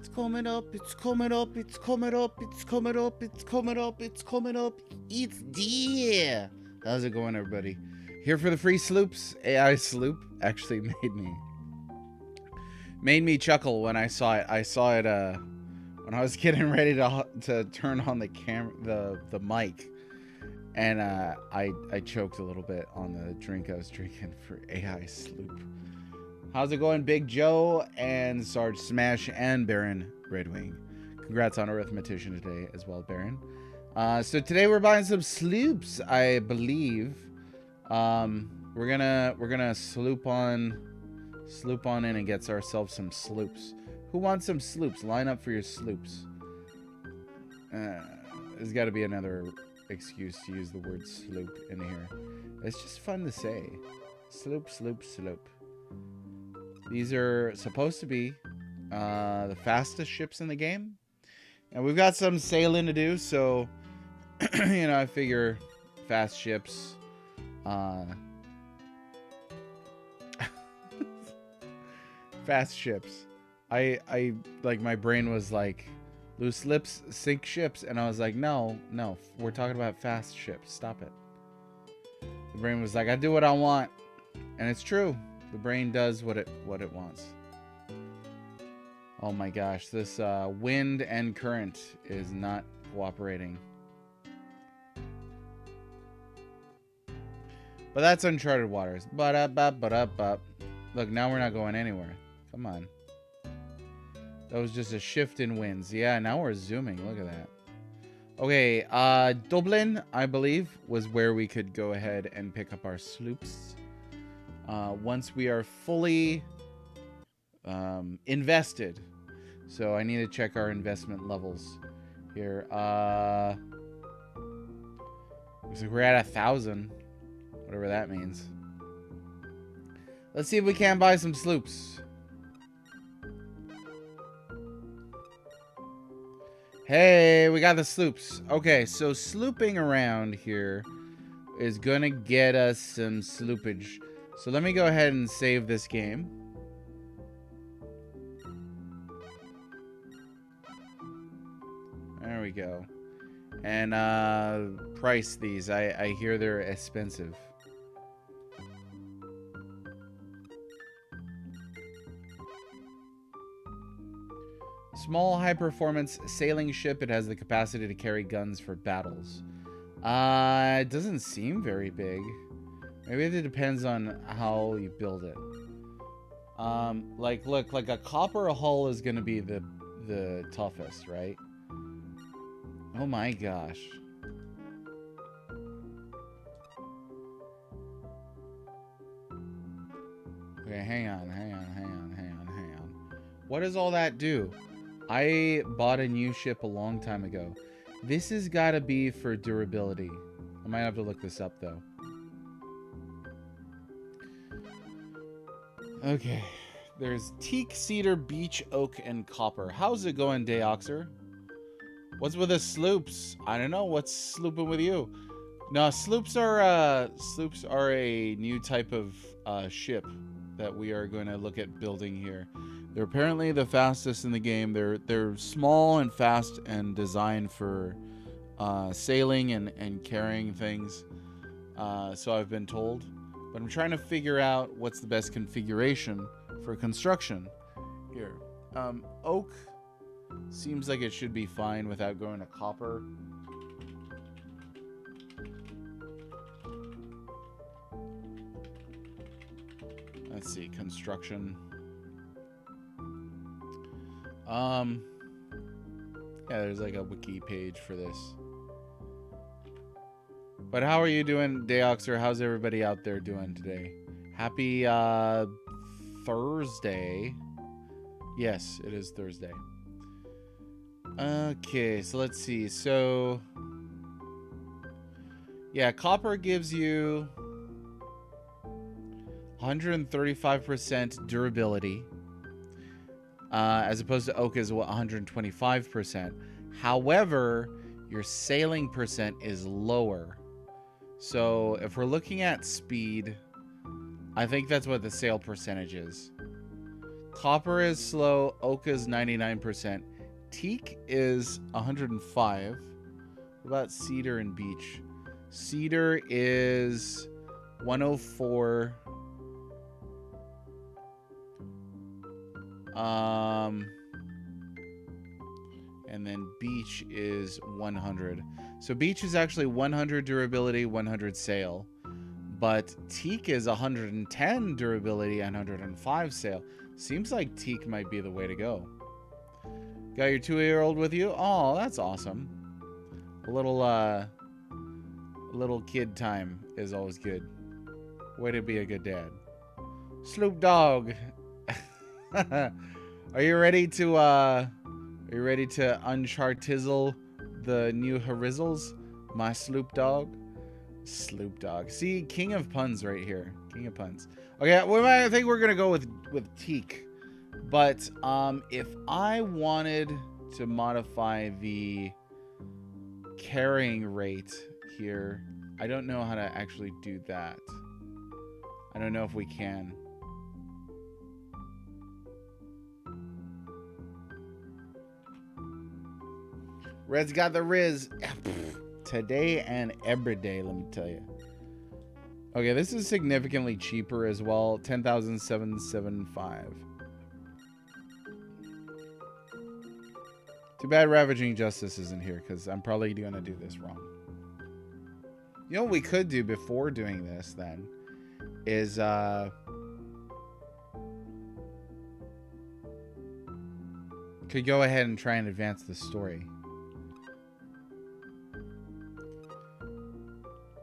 It's coming up, it's coming up, it's coming up, it's coming up, it's coming up, it's coming up. It's there. How's it going, everybody? Here for the free Sloops. AI Sloop actually made me chuckle when I saw it. I saw it when I was getting ready to turn on the the mic, and I choked a little bit on the drink I was drinking for AI Sloop. How's it going, Big Joe and Sarge Smash and Baron Redwing? Congrats on Arithmetician today as well, Baron. So today we're buying some Sloops, I believe. We're gonna sloop on in and get ourselves some Sloops. Who wants some Sloops? Line up for your Sloops. There's got to be another excuse to use the word sloop in here. It's just fun to say. Sloop, sloop, sloop. These are supposed to be the fastest ships in the game. And we've got some sailing to do, so you know, I figure fast ships. Fast ships. I like, my brain was like, loose lips sink ships, and I was like, no, we're talking about fast ships. Stop it. The brain was like, I do what I want, and it's true. The brain does what it wants. Oh my gosh, this wind and current is not cooperating. But that's uncharted waters. Look, now we're not going anywhere. Come on. That was just a shift in winds. Yeah, now we're zooming. Look at that. Okay, Dublin, I believe, was where we could go ahead and pick up our sloops. Once we are fully invested. So I need to check our investment levels here. Looks like we're at 1,000. Whatever that means. Let's see if we can buy some sloops. Hey, we got the sloops. Okay, so slooping around here is gonna get us some sloopage. So let me go ahead and save this game. There we go. And price these. I hear they're expensive. Small high-performance sailing ship. It has the capacity to carry guns for battles. It doesn't seem very big. Maybe it depends on how you build it. Like, look, like a copper hull is gonna be the toughest, right? Oh my gosh. Okay, hang on. What does all that do? I bought a new ship a long time ago. This has got to be for durability. I might have to look this up, though. Okay. There's teak, cedar, beech, oak, and copper. How's it going, Deoxer? What's with the sloops? I don't know. What's slooping with you? No, sloops are a new type of ship that we are going to look at building here. They're apparently the fastest in the game. They're small and fast and designed for sailing and carrying things. So I've been told. But I'm trying to figure out what's the best configuration for construction here. Oak seems like it should be fine without going to copper. Let's see, construction. Yeah, there's like a wiki page for this. But how are you doing, Deoxer? How's everybody out there doing today? Happy Thursday. Yes, it is Thursday. Okay, so let's see. So, yeah, copper gives you 135% durability. As opposed to oak is 125%. However, your sailing percent is lower. So if we're looking at speed, I think that's what the sail percentage is. Copper is slow. Oak is 99%. Teak is 105. What about cedar and beech? Cedar is 104. And then beech is 100. So beech is actually 100 durability, 100 sale. But teak is 110 durability and 105 sale. Seems like teak might be the way to go. Got your 2-year-old with you? Oh, that's awesome. A little kid time is always good. Way to be a good dad. Sloop dog. Are you ready to Unchartizzle the new horizzles? My sloop dog. Sloop dog. See, king of puns right here. King of puns. Okay, well, I think we're gonna go with teak. But if I wanted to modify the carrying rate here, I don't know how to actually do that. I don't know if we can. Red's got the Riz. Today and every day, let me tell you. Okay, this is significantly cheaper as well. 10,775. Too bad Ravaging Justice isn't here, because I'm probably going to do this wrong. You know what we could do before doing this, then, is, could go ahead and try and advance the story.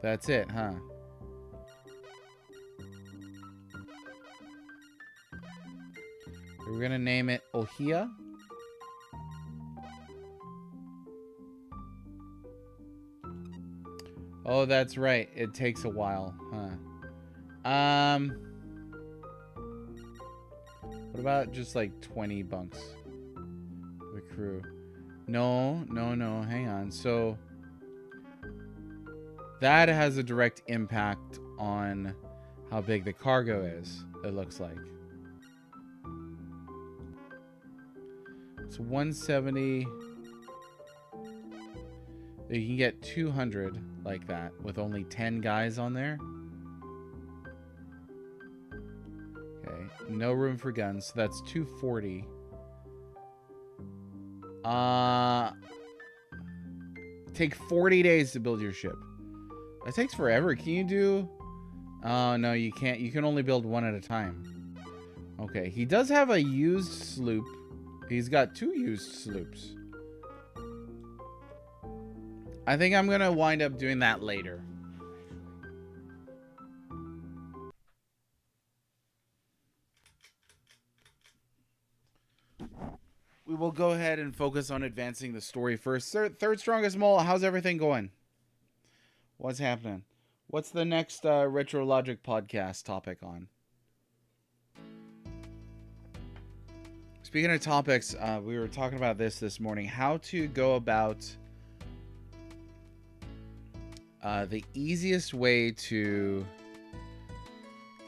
That's it, huh? We're gonna name it Ohia. Oh, that's right. It takes a while, huh? What about just like 20 bunks? The crew. No. Hang on. So that has a direct impact on how big the cargo is, it looks like. It's 170. You can get 200 like that with only 10 guys on there. Okay, no room for guns, so that's 240. Take 40 days to build your ship. That takes forever. Can you do... Oh, no, you can't. You can only build one at a time. Okay, he does have a used sloop. He's got 2 used sloops. I think I'm going to wind up doing that later. We will go ahead and focus on advancing the story first. Third strongest mole, how's everything going? What's happening? What's the next Retro Logic podcast topic on? Speaking of topics, we were talking about this morning. How to go about the easiest way to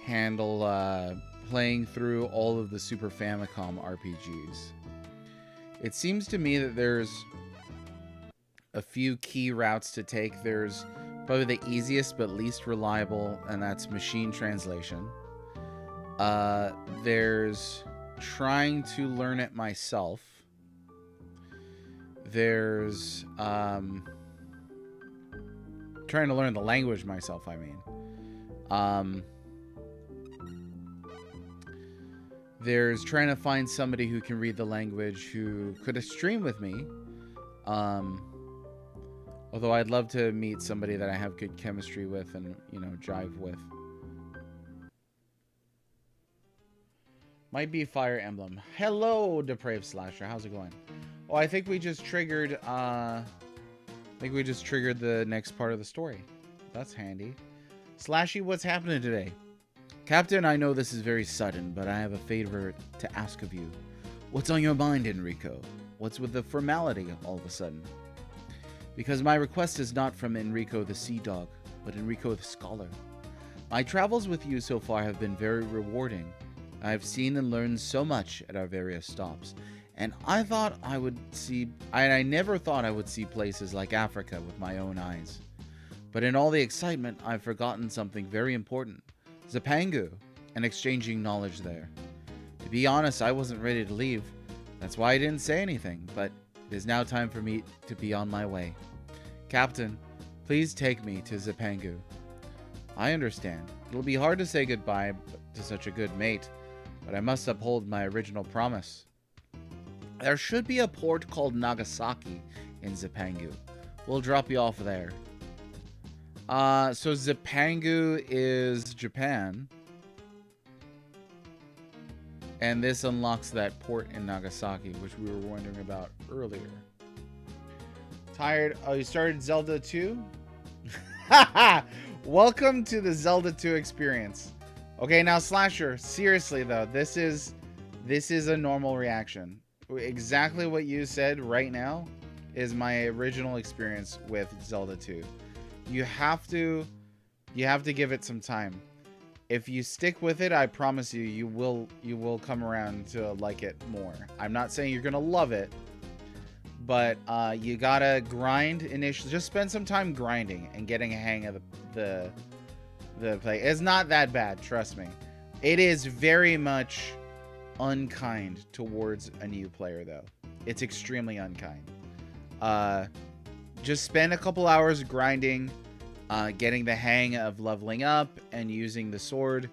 handle playing through all of the Super Famicom RPGs. It seems to me that there's a few key routes to take. There's probably the easiest but least reliable, and that's machine translation. There's trying to learn it myself. There's trying to learn the language myself, I mean. There's trying to find somebody who can read the language who could stream with me. Although I'd love to meet somebody that I have good chemistry with and, you know, jive with. Might be Fire Emblem. Hello, Depraved Slasher. How's it going? Oh, I think we just triggered, the next part of the story. That's handy. Slashy, what's happening today? Captain, I know this is very sudden, but I have a favor to ask of you. What's on your mind, Enrico? What's with the formality all of a sudden? Because my request is not from Enrico the Sea Dog, but Enrico the Scholar. My travels with you so far have been very rewarding, I've seen and learned so much at our various stops, and I never thought I would see places like Africa with my own eyes. But in all the excitement, I've forgotten something very important. Zipangu, and exchanging knowledge there. To be honest, I wasn't ready to leave. That's why I didn't say anything, but it is now time for me to be on my way. Captain, please take me to Zipangu. I understand. It'll be hard to say goodbye to such a good mate, but I must uphold my original promise. There should be a port called Nagasaki in Zipangu. We'll drop you off there. So Zipangu is Japan. And this unlocks that port in Nagasaki, which we were wondering about earlier. Tired? Oh, you started Zelda 2? Welcome to the Zelda 2 experience. Okay, now Slasher, seriously though, this is a normal reaction. Exactly what you said right now is my original experience with Zelda 2. You have to give it some time. If you stick with it, I promise you, you will come around to like it more. I'm not saying you're gonna love it, but you gotta grind initially. Just spend some time grinding and getting a hang of the play. It's not that bad, trust me. It is very much unkind towards a new player, though. It's extremely unkind. Just spend a couple hours grinding, getting the hang of leveling up and using the sword,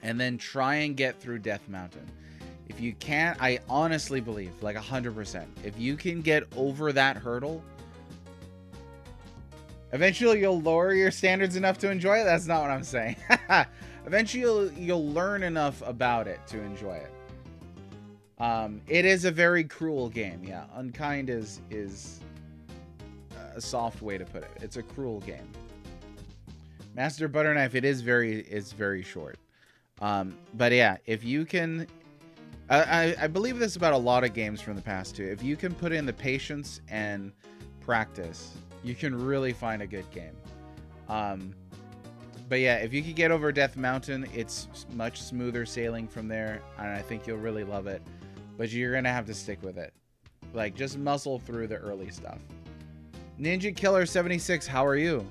and then try and get through Death Mountain. If you can't, I honestly believe, like 100%, if you can get over that hurdle, eventually you'll lower your standards enough to enjoy it. That's not what I'm saying. Eventually you'll learn enough about it to enjoy it. It is a very cruel game. Yeah, unkind is a soft way to put it. It's a cruel game. Master Butterknife, it's very short. But yeah, if you can, I believe this about a lot of games from the past too. If you can put in the patience and practice, you can really find a good game. But yeah, if you can get over Death Mountain, it's much smoother sailing from there, and I think you'll really love it. But you're gonna have to stick with it. Like, just muscle through the early stuff. Ninja Killer 76, how are you?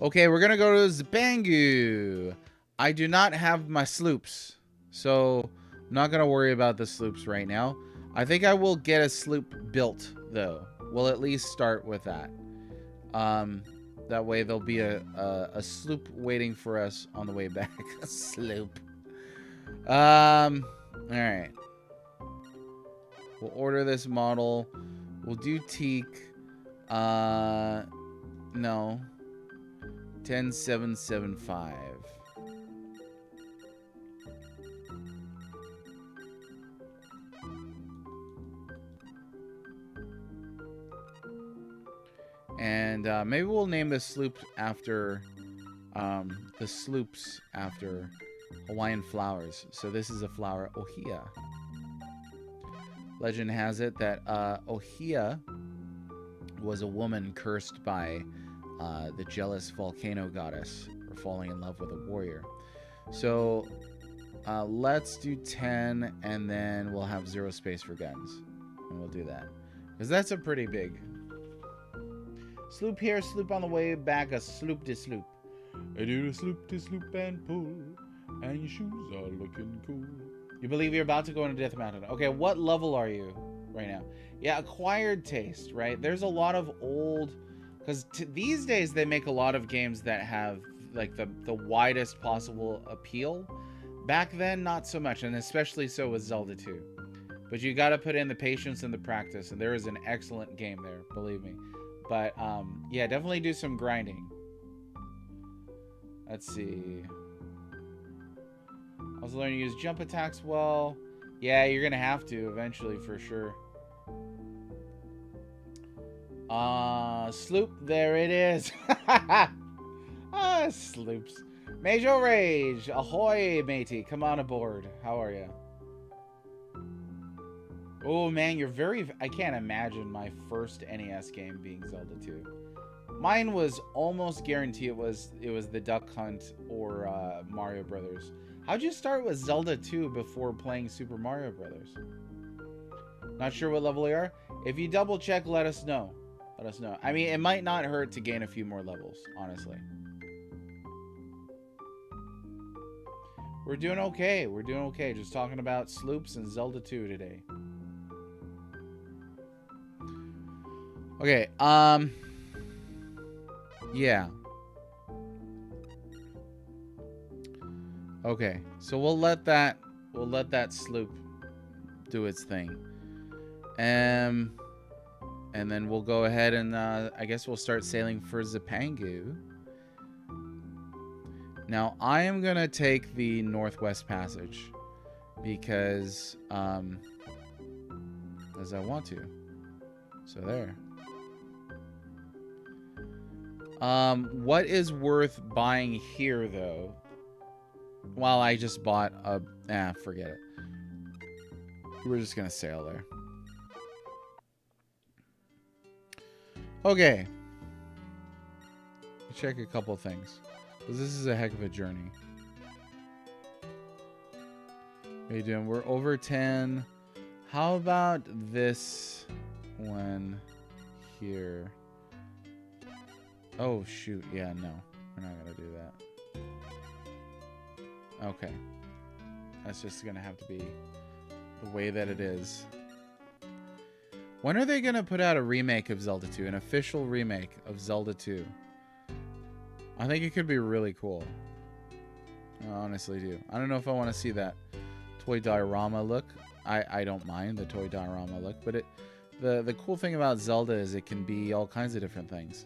Okay, we're gonna go to Zipangu. I do not have my sloops, so I'm not gonna worry about the sloops right now. I think I will get a sloop built, though. We'll at least start with that. That way there'll be a sloop waiting for us on the way back. A sloop. Alright. We'll order this model. We'll do teak. No. 10775. And maybe we'll name the sloop after the sloops after Hawaiian flowers. So this is a flower, ohia. Legend has it that ohia was a woman cursed by the jealous volcano goddess for falling in love with a warrior. So let's do 10, and then we'll have 0 space for guns. And we'll do that. Because that's a pretty big... Sloop here, sloop on the way back, a sloop to sloop. I do a sloop to sloop and pull, and your shoes are looking cool. You believe you're about to go into Death Mountain. Okay, what level are you right now? Yeah, acquired taste, right? There's a lot of old... Because these days they make a lot of games that have like the widest possible appeal. Back then, not so much, and especially so with Zelda 2. But you got to put in the patience and the practice, and there is an excellent game there, believe me. But yeah, definitely do some grinding. Let's see. I was learning to use jump attacks well. Yeah, you're gonna have to eventually for sure. Sloop, there it is. Sloops. Major Rage, ahoy, matey. Come on aboard. How are you? Oh man, you're very... I can't imagine my first NES game being Zelda 2. Mine was almost guaranteed it was the Duck Hunt or Mario Brothers. How'd you start with Zelda 2 before playing Super Mario Brothers? Not sure what level you are? If you double check, let us know. Let us know. I mean, it might not hurt to gain a few more levels, honestly. We're doing okay. We're doing okay. Just talking about Sloops and Zelda 2 today. Okay, yeah. Okay, so we'll let that sloop do its thing. And then we'll go ahead and I guess we'll start sailing for Zipangu. Now I am gonna take the Northwest Passage because as I want to. So there. What is worth buying here though? Well, I just bought a... forget it. We're just gonna sail there. Okay. Check a couple things. Because this is a heck of a journey. What are you doing? We're over 10. How about this one here? Oh, shoot. Yeah, no. We're not gonna do that. Okay. That's just gonna have to be the way that it is. When are they gonna put out a remake of Zelda 2? An official remake of Zelda 2? I think it could be really cool. I honestly do. I don't know if I want to see that toy diorama look. I don't mind the toy diorama look, but the cool thing about Zelda is it can be all kinds of different things.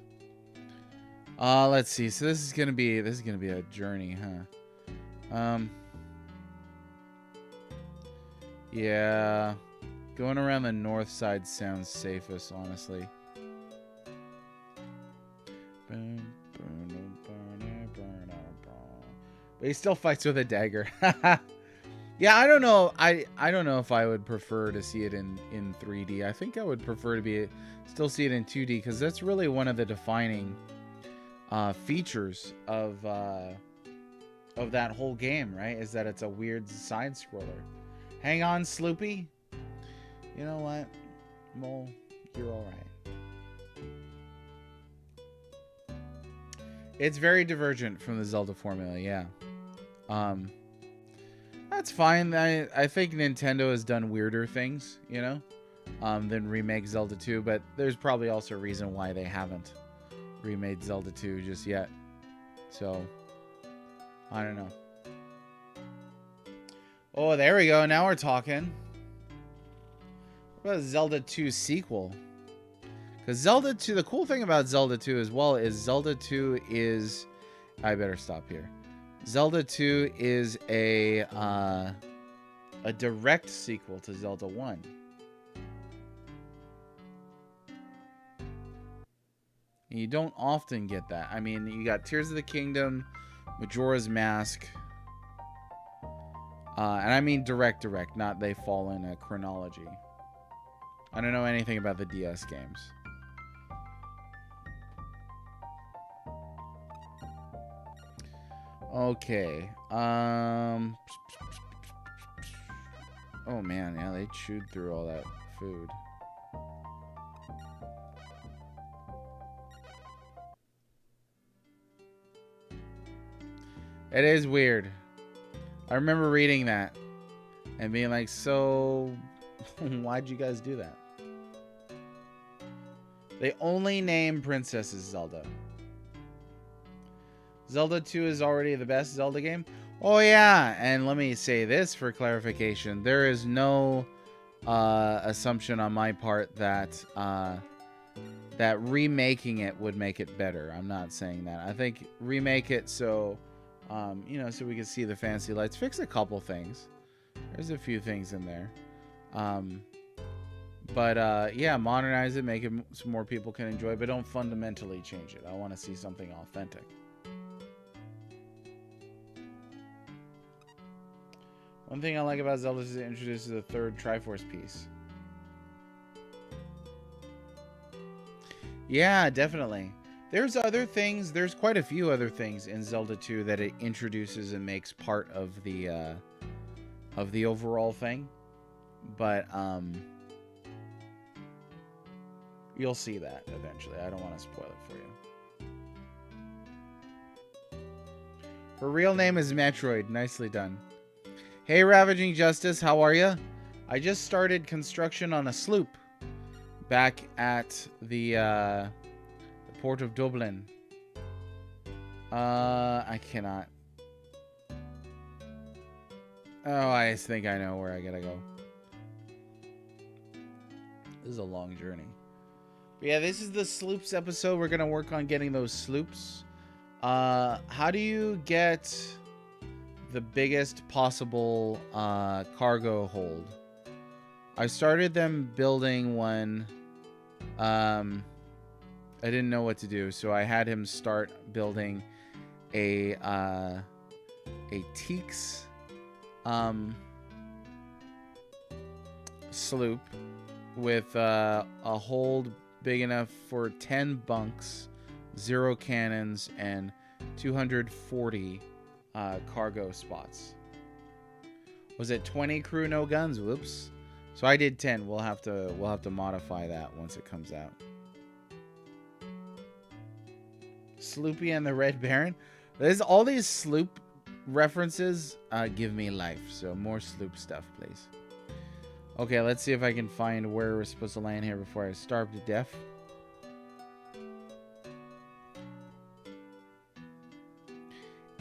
Let's see. So this is gonna be a journey, huh? Yeah, going around the north side sounds safest, honestly. But he still fights with a dagger. Yeah, I don't know. I don't know if I would prefer to see it in 3D. I think I would prefer to still see it in 2D because that's really one of the defining features of that whole game, right? Is that it's a weird side scroller. Hang on, Sloopy. You know what? Mole, you're all right. It's very divergent from the Zelda formula, yeah. That's fine. I think Nintendo has done weirder things, you know, than remake Zelda 2, but there's probably also a reason why they haven't remade Zelda 2 just yet. So, I don't know. Oh, there we go. Now we're talking. What about Zelda 2 sequel? Because Zelda 2, the cool thing about Zelda 2 as well is Zelda 2 is... I better stop here. Zelda 2 is a direct sequel to Zelda 1. And you don't often get that. I mean, you got Tears of the Kingdom, Majora's Mask... and I mean direct, not they fall in a chronology. I don't know anything about the DS games. Okay. Oh man, yeah, they chewed through all that food. It is weird. I remember reading that and being like, so why'd you guys do that? They only name princesses Zelda. Zelda 2 is already the best Zelda game? Oh yeah, and let me say this for clarification. There is no assumption on my part that that remaking it would make it better. I'm not saying that. I think remake it so... you know, so we can see the fancy lights. Fix a couple things. There's a few things in there. But yeah, modernize it, make it so more people can enjoy, but don't fundamentally change it. I want to see something authentic. One thing I like about Zelda is it introduces a third Triforce piece. Yeah, definitely. There's other things. There's quite a few other things in Zelda 2 that it introduces and makes part of the overall thing. But you'll see that eventually. I don't want to spoil it for you. Her real name is Metroid. Nicely done. Hey, Ravaging Justice, how are you? I just started construction on a sloop back at the port of Dublin. I cannot. Oh, I think I know where I gotta go. This is a long journey. But yeah, this is the sloops episode. We're gonna work on getting those sloops. How do you get the biggest possible cargo hold? I started them building one. I didn't know what to do, so I had him start building a teaks sloop with a hold big enough for 10 bunks, 0 cannons, and 240 cargo spots. Was it 20 crew, no guns? Whoops. So I did 10. We'll have to modify that once it comes out. Sloopy and the Red Baron. There's all these sloop references give me life. So more sloop stuff, please. Okay, let's see if I can find where we're supposed to land here before I starve to death.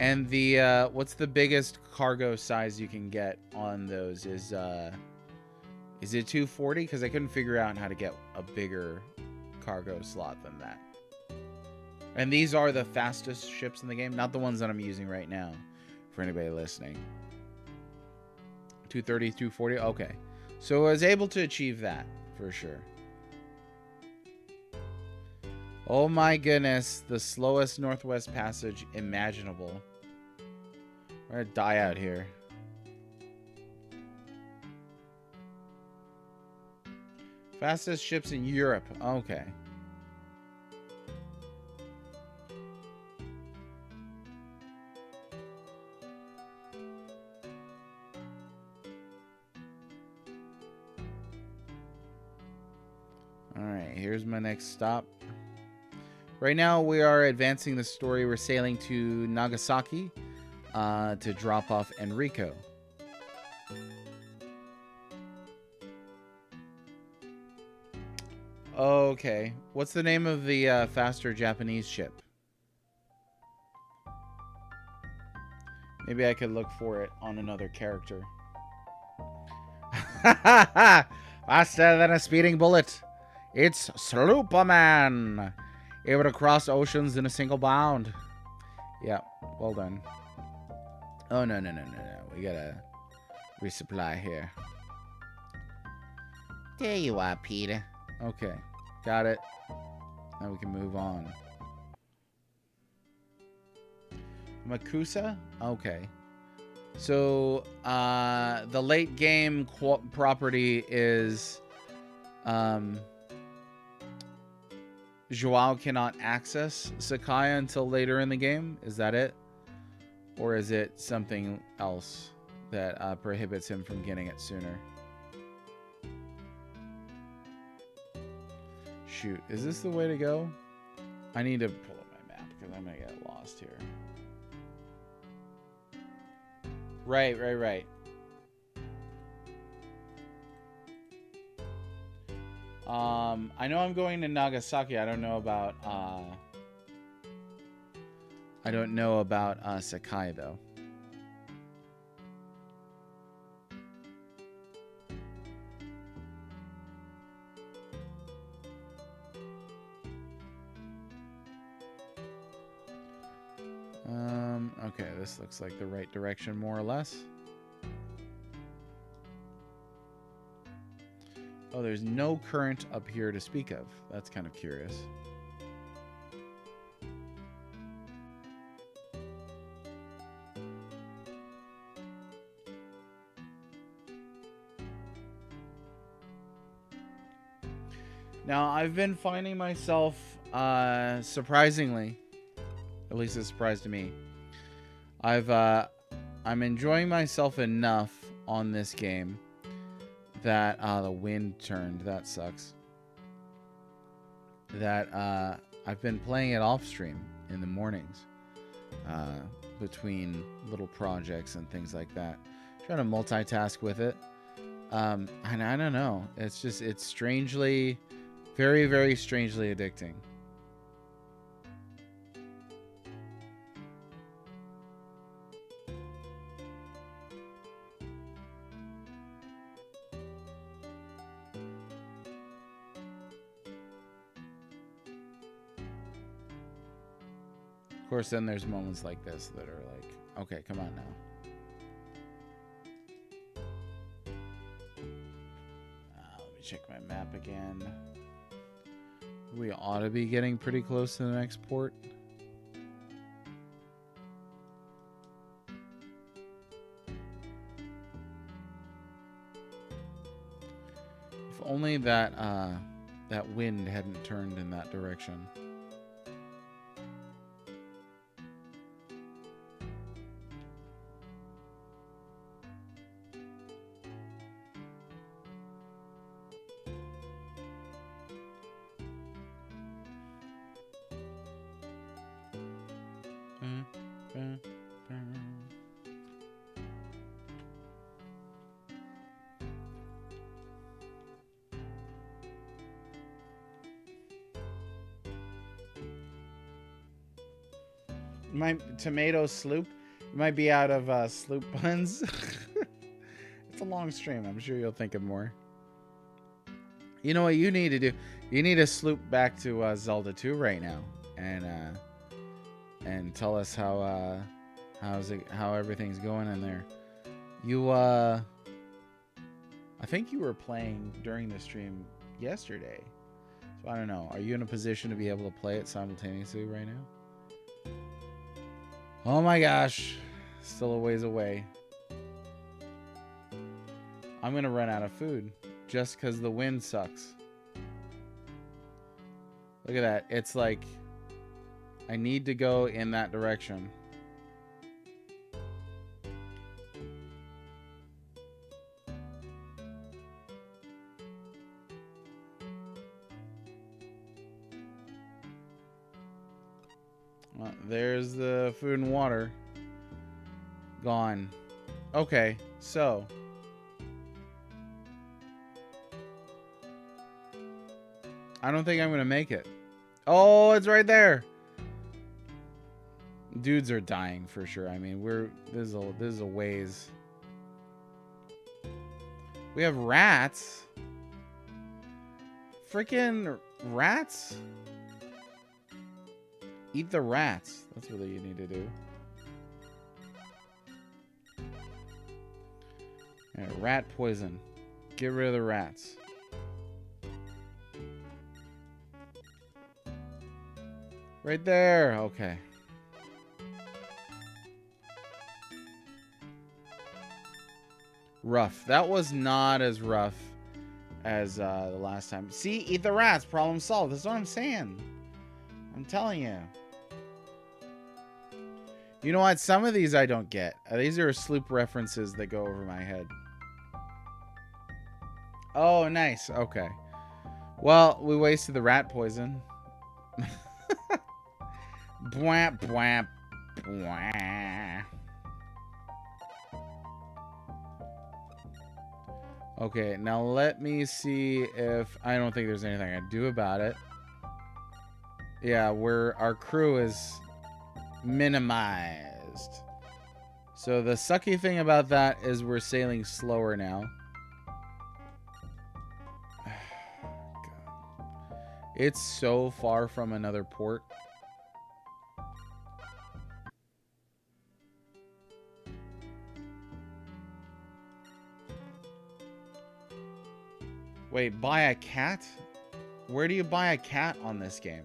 And the what's the biggest cargo size you can get on those? Is it 240? Because I couldn't figure out how to get a bigger cargo slot than that. And these are the fastest ships in the game, not the ones that I'm using right now, for anybody listening. 230, 240, okay. So I was able to achieve that, for sure. Oh my goodness, the slowest Northwest Passage imaginable. We're gonna die out here. Fastest ships in Europe, okay. Alright, here's my next stop. Right now we are advancing the story. We're sailing to Nagasaki to drop off Enrico. Okay. What's the name of the faster Japanese ship? Maybe I could look for it on another character. Faster than a speeding bullet. It's Slooperman. Able to cross oceans in a single bound. Yeah, well done. Oh, no. We gotta resupply here. There you are, Peter. Okay, got it. Now we can move on. Makusa? Okay. So, the late game property is, Joao cannot access Sakaya until later in the game. Is that it? Or is it something else that prohibits him from getting it sooner? Shoot, is this the way to go? I need to pull up my map because I'm gonna get lost here. Right. I know I'm going to Nagasaki. I don't know about Sakai though. Okay, this looks like the right direction more or less. Oh, there's no current up here to speak of. That's kind of curious. Now, I've been finding myself Surprisingly, at least it surprised me, I'm enjoying myself enough on this game that the wind turned. That sucks. That I've been playing it off stream in the mornings, between little projects and things like that. Trying to multitask with it, and I don't know. It's strangely, very, very strangely addicting. Of course, then there's moments like this that are like, okay, come on now. Let me check my map again. We ought to be getting pretty close to the next port. If only that that wind hadn't turned in that direction. My tomato sloop. You might be out of sloop buns. It's a long stream. I'm sure you'll think of more. You know what you need to do? You need to sloop back to Zelda 2 right now, and tell us how everything's going in there. You I think you were playing during the stream yesterday, so I don't know. Are you in a position to be able to play it simultaneously right now? Oh my gosh, still a ways away. I'm gonna run out of food just because the wind sucks. Look at that. It's like I need to go in that direction. Well, there's the food and water. Gone. Okay, so I don't think I'm gonna make it. Oh, it's right there. Dudes are dying for sure. I mean, this is a ways. We have rats. Freaking rats. Eat the rats. That's what you need to do. Yeah, rat poison. Get rid of the rats. Right there. Okay. Rough. That was not as rough as the last time. See? Eat the rats. Problem solved. That's what I'm saying. I'm telling you. You know what? Some of these I don't get. These are Sloop references that go over my head. Oh, nice. Okay. Well, we wasted the rat poison. Bwamp, bwamp, bwamp. Okay, now let me see if... I don't think there's anything I can do about it. Yeah, our crew is minimized. So the sucky thing about that is we're sailing slower now. God. It's so far from another port. Wait, buy a cat? Where do you buy a cat on this game?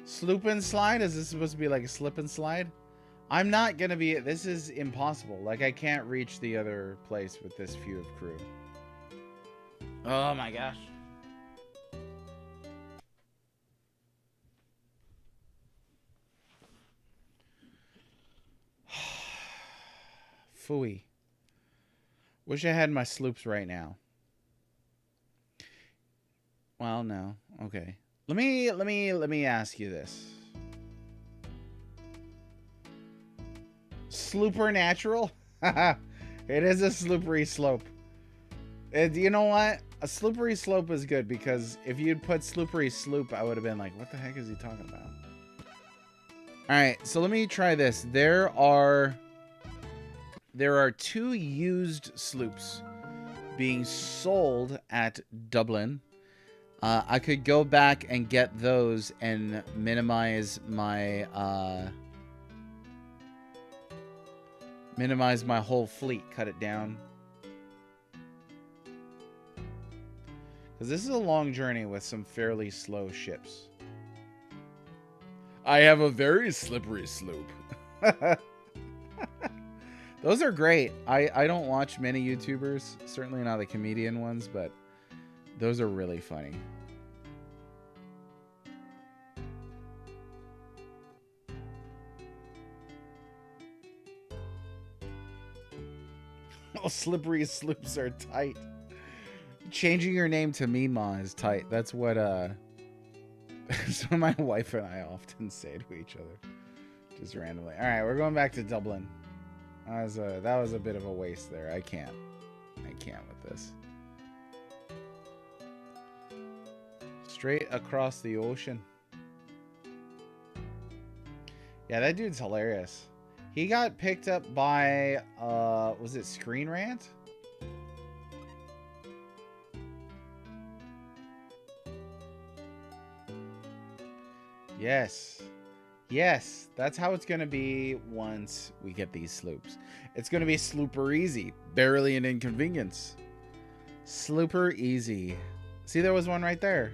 Sloop and slide? Is this supposed to be like a slip and slide? I'm not gonna be... This is impossible. Like, I can't reach the other place with this few of crew. Oh my gosh. Phooey. Wish I had my sloops right now. Well, no. Okay. Let me ask you this. Slooper natural? It is a slippery slope. You know what? A slippery slope is good because if you'd put slippery sloop, I would have been like, what the heck is he talking about? Alright, so let me try this. There are 2 used sloops being sold at Dublin. I could go back and get those and minimize my whole fleet, cut it down. Because this is a long journey with some fairly slow ships. I have a very slippery sloop. Those are great. I don't watch many YouTubers, certainly not the comedian ones, but those are really funny. Oh, slippery sloops are tight. Changing your name to Mima is tight. That's what my wife and I often say to each other. Just randomly. Alright, we're going back to Dublin. That was a bit of a waste there. I can't with this. Straight across the ocean. Yeah, that dude's hilarious. He got picked up by was it Screen Rant? Yes. Yes, that's how it's going to be once we get these sloops. It's going to be slooper easy. Barely an inconvenience. Slooper easy. See, there was one right there.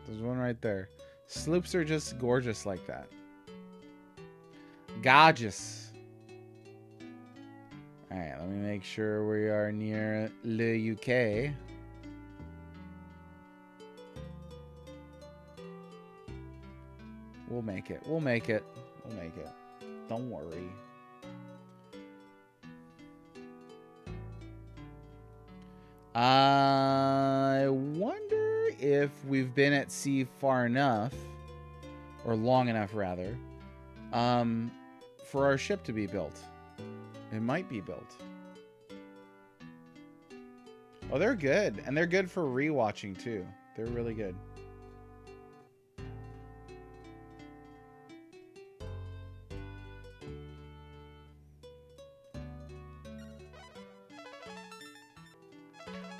There's one right there. Sloops are just gorgeous like that. Gorgeous. Alright, let me make sure we are near the UK. We'll make it. We'll make it. We'll make it. Don't worry. I wonder if we've been at sea far enough, or long enough rather, for our ship to be built. It might be built. Oh, they're good. And they're good for rewatching too. They're really good.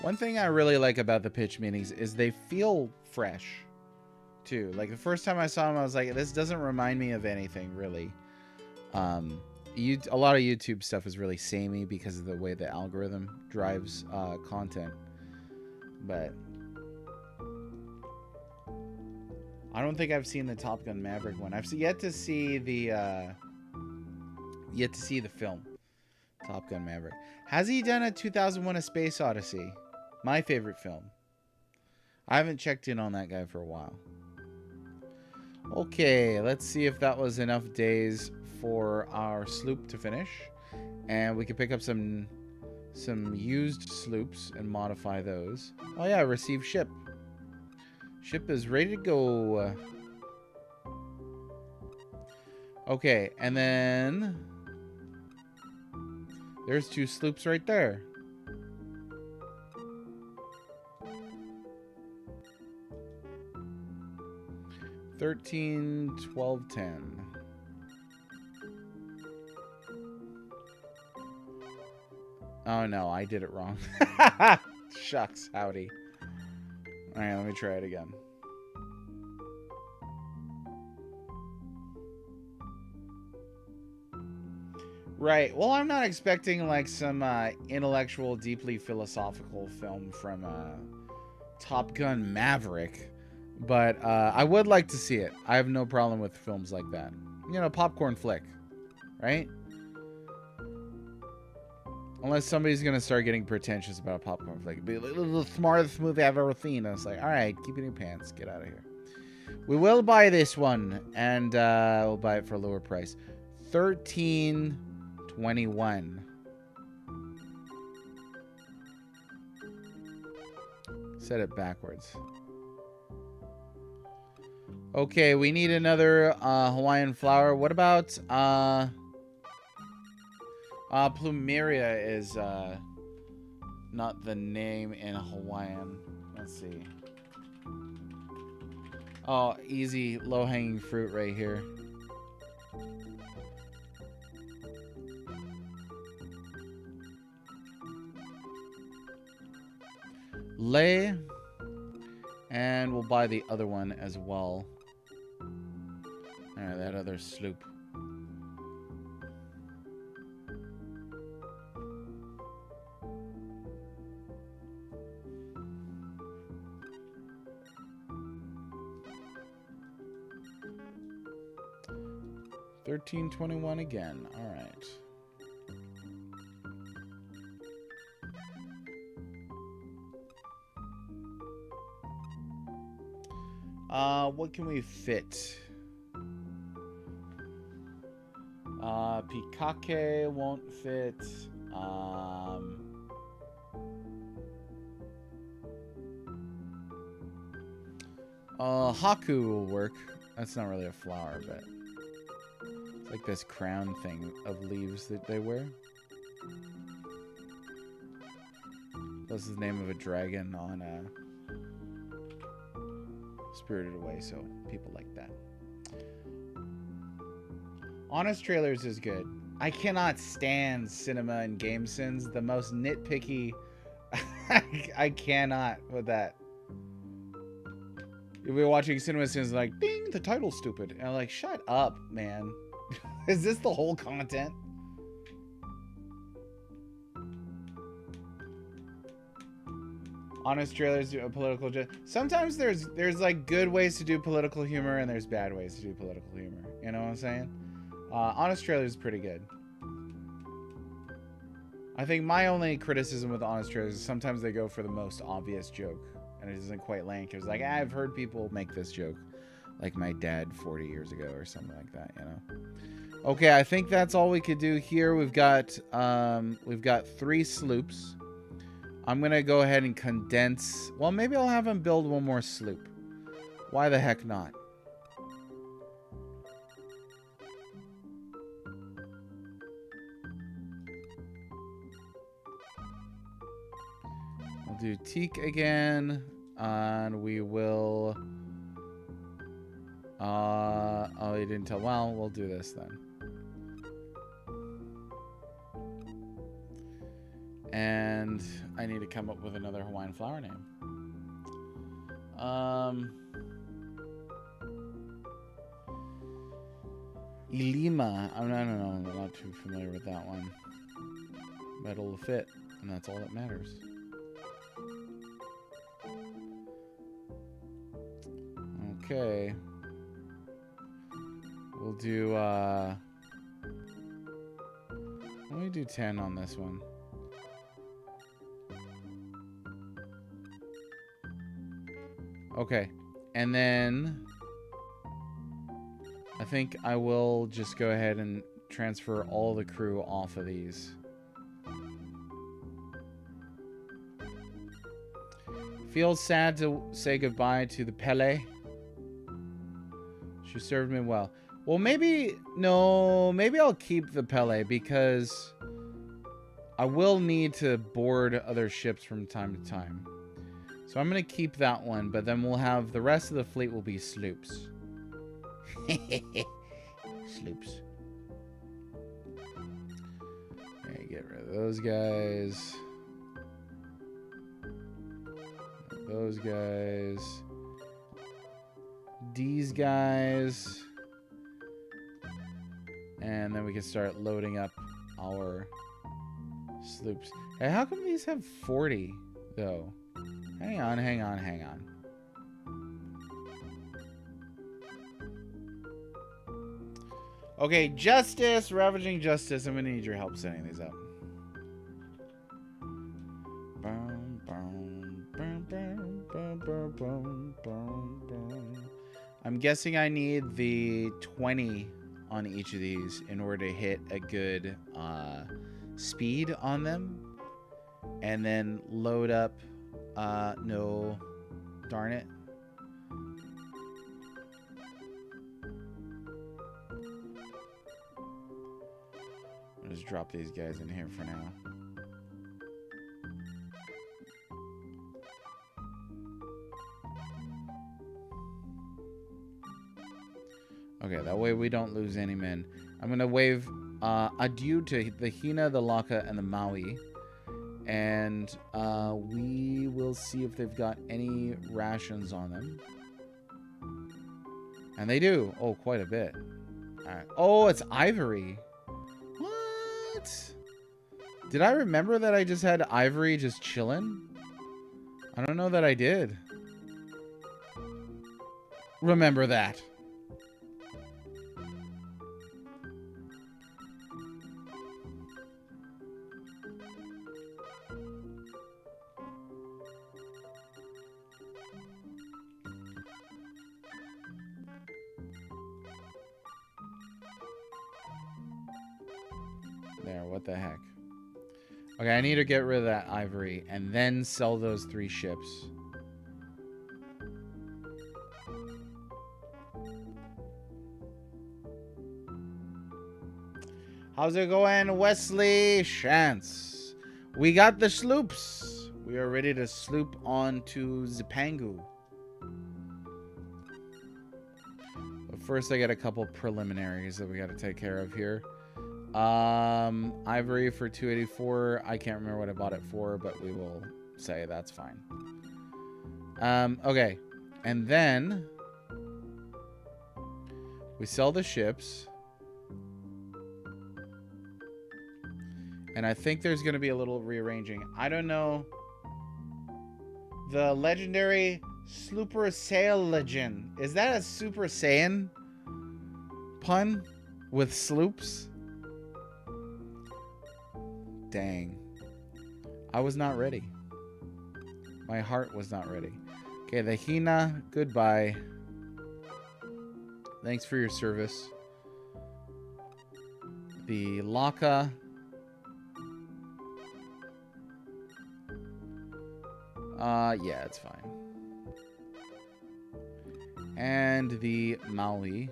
One thing I really like about the pitch minis is they feel fresh, too. Like, the first time I saw them, I was like, this doesn't remind me of anything, really. A lot of YouTube stuff is really samey because of the way the algorithm drives content. But I don't think I've seen the Top Gun Maverick one. I've yet to see the film, Top Gun Maverick. Has he done a 2001: A Space Odyssey? My favorite film. I haven't checked in on that guy for a while. Okay, let's see if that was enough days for our sloop to finish. And we can pick up some used sloops and modify those. Oh yeah, receive ship. Ship is ready to go. Okay, and then there's 2 sloops right there. 13, 12, 10. Oh no, I did it wrong. Shucks, howdy. Alright, let me try it again. Right, well, I'm not expecting like some intellectual, deeply philosophical film from Top Gun Maverick. But I would like to see it. I have no problem with films like that. You know, popcorn flick. Right? Unless somebody's going to start getting pretentious about a popcorn flick. Be like, the smartest movie I've ever seen. I was like, alright, keep it in your pants. Get out of here. We will buy this one. And we'll buy it for a lower price. $13.21. Set it backwards. Okay, we need another Hawaiian flower. What about Plumeria is not the name in Hawaiian. Let's see. Oh, easy low-hanging fruit right here. Lei. And we'll buy the other one as well. Alright, that other sloop. $13.21 again. All right. What can we fit? Pikake won't fit. Haku will work. That's not really a flower, but it's like this crown thing of leaves that they wear. This is the name of a dragon on Spirited Away, so people like that. Honest Trailers is good. I cannot stand cinema and game sins. The most nitpicky. I cannot with that. You'll be watching cinema sins like, ding, the title's stupid. And I'm like, shut up, man. Is this the whole content? Honest Trailers do a political sometimes there's like good ways to do political humor and there's bad ways to do political humor. You know what I'm saying? Honest Trailers is pretty good. I think my only criticism with Honest Trailers is sometimes they go for the most obvious joke and it doesn't quite land. It's like, I've heard people make this joke, like my dad 40 years ago or something like that, you know? Okay, I think that's all we could do here. We've got 3 sloops. I'm gonna go ahead and condense. Well, maybe I'll have him build one more sloop. Why the heck not? I'll do teak again, and we will. Oh, you didn't tell. Well, we'll do this then. And I need to come up with another Hawaiian flower name. Ilima. I don't know. I'm not too familiar with that one. But it'll fit, and that's all that matters. Okay. We'll do, let me do 10 on this one. Okay, and then I think I will just go ahead and transfer all the crew off of these. Feels sad to say goodbye to the Pele. She served me well. Well, maybe I'll keep the Pele because I will need to board other ships from time to time. So I'm going to keep that one, but then we'll have the rest of the fleet will be sloops. Sloops. Okay, get rid of those guys. Those guys. These guys. And then we can start loading up our sloops. Hey, how come these have 40, though? Hang on. Okay, Justice, Ravaging Justice. I'm gonna need your help setting these up. I'm guessing I need the 20 on each of these in order to hit a good speed on them. And then load up No. Darn it. I'll just drop these guys in here for now. Okay, that way we don't lose any men. I'm going to wave adieu to the Hina, the Laka, and the Maui. And we will see if they've got any rations on them. And they do. Oh, quite a bit. All right. Oh, it's ivory. What? Did I remember that I just had ivory just chilling? I don't know that I did. Remember that. There, what the heck? Okay, I need to get rid of that ivory and then sell those 3 ships. How's it going, Wesley Shantz? We got the sloops. We are ready to sloop on to Zipangu. But first, I got a couple preliminaries that we got to take care of here. Ivory for 284. I can't remember what I bought it for, but we will say that's fine. Okay. And then we sell the ships. And I think there's going to be a little rearranging. I don't know. The legendary Super Saiyan. Is that a Super Saiyan pun with sloops? Dang. I was not ready. My heart was not ready. Okay, the Hina, goodbye. Thanks for your service. The Laka. Yeah, it's fine. And the Maui.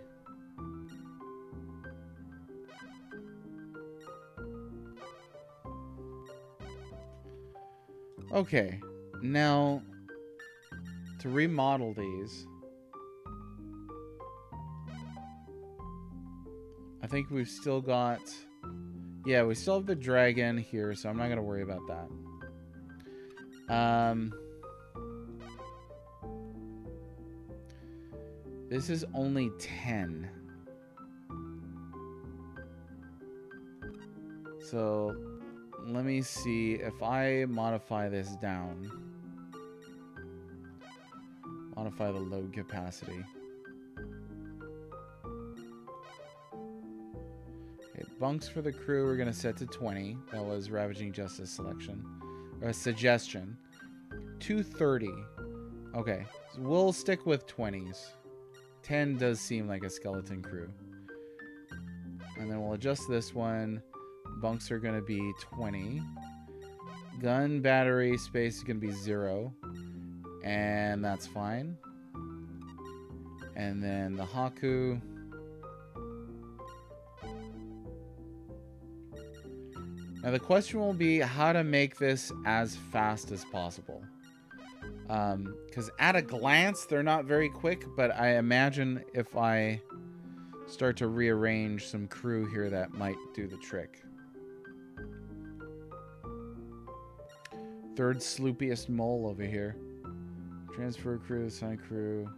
Okay, now to remodel these, I think we've still got, yeah, we still have the dragon here, so I'm not going to worry about that. This is only 10. So let me see if I modify this down. Modify the load capacity. Okay, bunks for the crew we're going to set to 20. That was Ravaging Justice selection. Or suggestion. 230. Okay, so we'll stick with 20s. 10 does seem like a skeleton crew. And then we'll adjust this one. Bunks are going to be 20. Gun battery space is going to be 0. And that's fine. And then the Haku. Now the question will be how to make this as fast as possible. Because at a glance, they're not very quick, but I imagine if I start to rearrange some crew here, that might do the trick. Third sloopiest mole over here. Transfer crew, assign crew.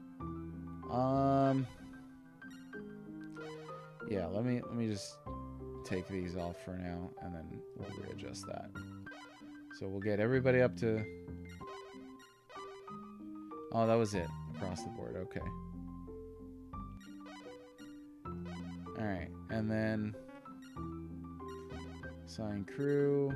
Yeah, let me just take these off for now, and then we'll readjust that. So we'll get everybody up to... Oh, that was it. Across the board. Okay. Alright. And then... assign crew.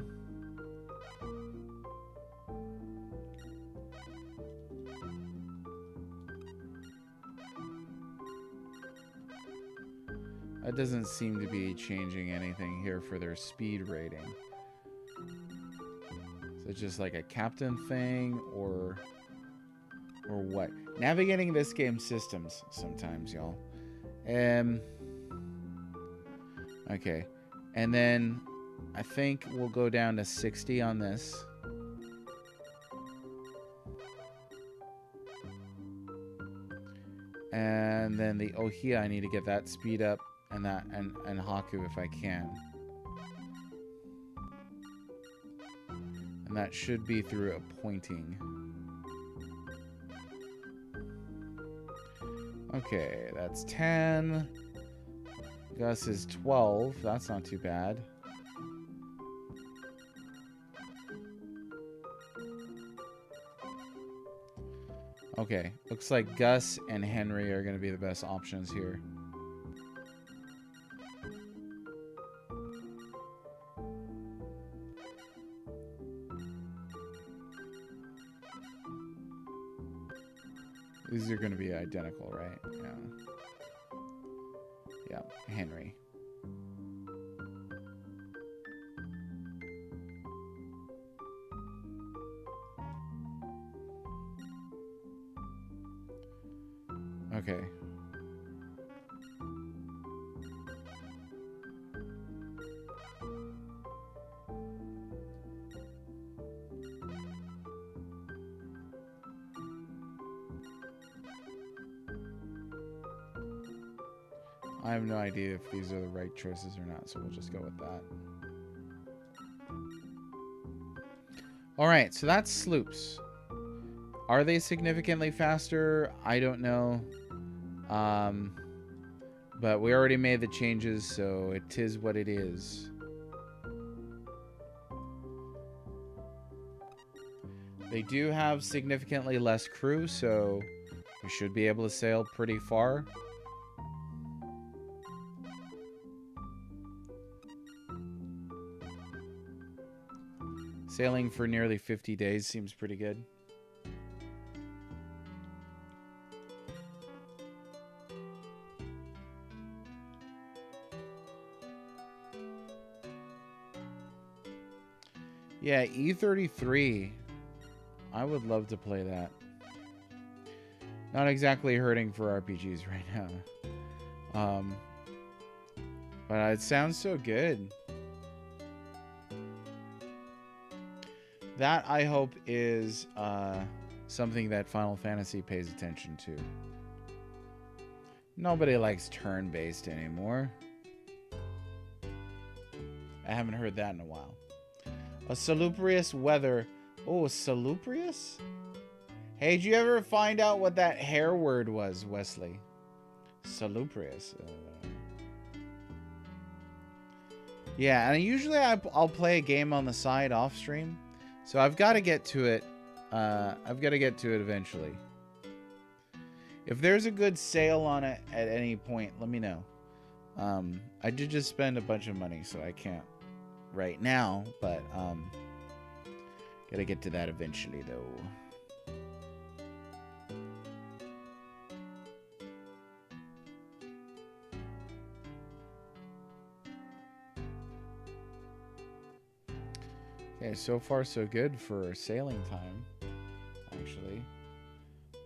That doesn't seem to be changing anything here for their speed rating. So it's just like a captain thing or what. Navigating this game's systems sometimes, y'all. Okay. And then I think we'll go down to 60 on this. And then the Ohia, I need to get that speed up, and that and Haku if I can. And that should be through a pointing. Okay, that's 10. Gus is 12. That's not too bad. Okay, looks like Gus and Henry are going to be the best options here. These are going to be identical, right? Yeah. Yeah, Henry. Okay. I have no idea if these are the right choices or not, so we'll just go with that. Alright, so that's Sloops. Are they significantly faster? I don't know. But we already made the changes, so it is what it is. They do have significantly less crew, so we should be able to sail pretty far. Sailing for nearly 50 days seems pretty good. Yeah, E33. I would love to play that. Not exactly hurting for RPGs right now. But it sounds so good. That, I hope, is something that Final Fantasy pays attention to. Nobody likes turn-based anymore. I haven't heard that in a while. A salubrious weather. Oh, salubrious? Hey, did you ever find out what that hair word was, Wesley? Salubrious. Yeah, and usually I'll play a game on the side off stream. So I've got to get to it. I've got to get to it eventually. If there's a good sale on it at any point, let me know. I did just spend a bunch of money, so I can't right now, but gotta get to that eventually though. Okay, so far so good for sailing time, actually.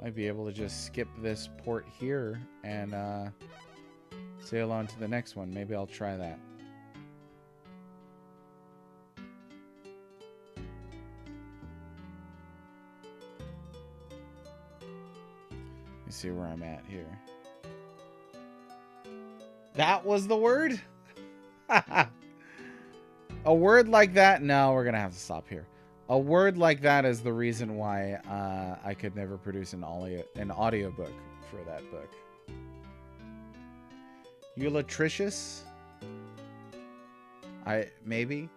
Might be able to just skip this port here and sail on to the next one. Maybe I'll try that. Let me see where I'm at here. That was the word? A word like that? No, we're going to have to stop here. A word like that is the reason why I could never produce an audiobook for that book. Eulatricious? Maybe?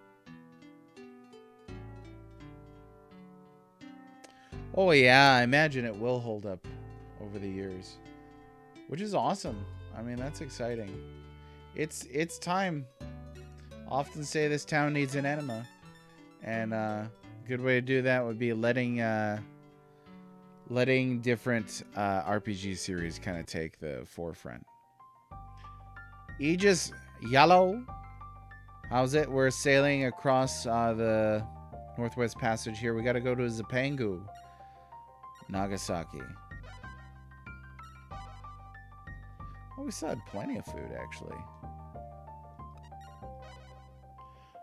Oh yeah, I imagine it will hold up over the years. Which is awesome. I mean, that's exciting. It's time. Often say this town needs an enema. And a good way to do that would be letting different RPG series kind of take the forefront. Aegis Yellow. How's it? We're sailing across the... Northwest Passage here. We got to go to Zipangu, Nagasaki. Oh, we still had plenty of food, actually.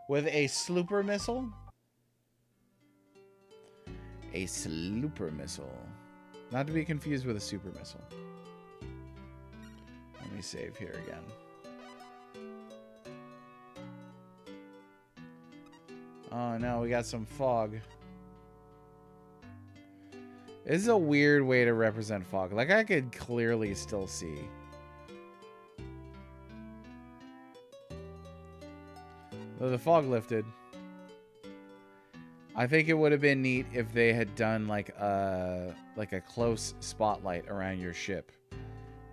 With a Slooper missile? A Slooper missile. Not to be confused with a super missile. Let me save here again. Oh no, we got some fog. This is a weird way to represent fog. Like, I could clearly still see. Though the fog lifted. I think it would have been neat if they had done like a close spotlight around your ship,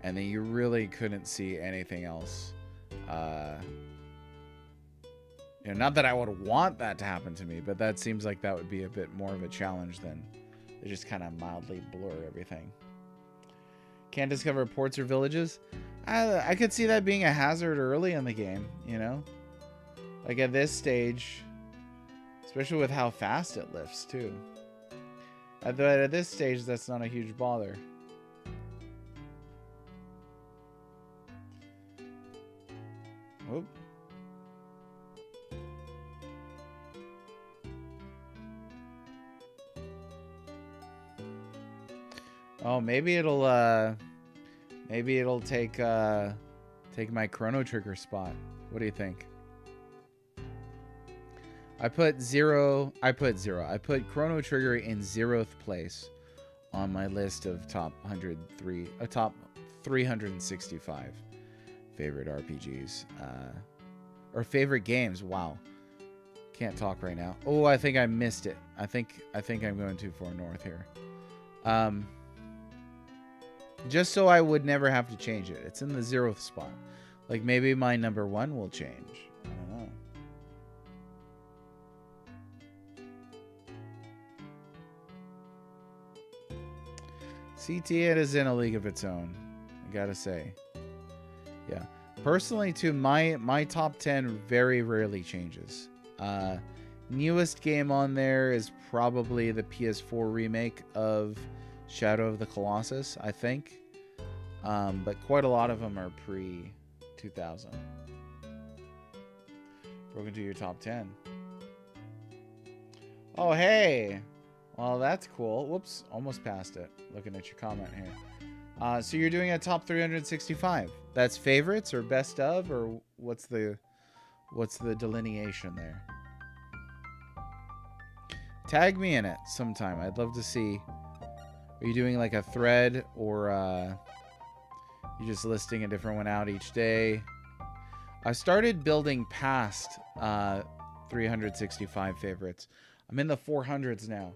and then you really couldn't see anything else. You know, not that I would want that to happen to me, but that seems like that would be a bit more of a challenge than they just kind of mildly blur everything. Can't discover ports or villages. I could see that being a hazard early in the game, you know? Like at this stage, especially with how fast it lifts, too. At this stage, that's not a huge bother. Whoop. Oh, maybe it'll take my Chrono Trigger spot. What do you think? I put Chrono Trigger in 0th place on my list of top 365 favorite RPGs. Or favorite games. Wow. Can't talk right now. Oh, I think I missed it. I think I'm going too far north here. Just so I would never have to change it. It's in the 0th spot. Like, maybe my number 1 will change. I don't know. CT is in a league of its own, I gotta say. Yeah. Personally, too, my top 10 very rarely changes. Newest game on there is probably the PS4 remake of Shadow of the Colossus, I think. But quite a lot of them are pre-2000. Broken to your top 10. Oh, hey! Well, that's cool. Whoops, almost passed it. Looking at your comment here. So you're doing a top 365. That's favorites or best of, or what's the delineation there? Tag me in it sometime. I'd love to see. Are you doing like a thread, or you just listing a different one out each day? I started building past 365 favorites. I'm in the 400s now.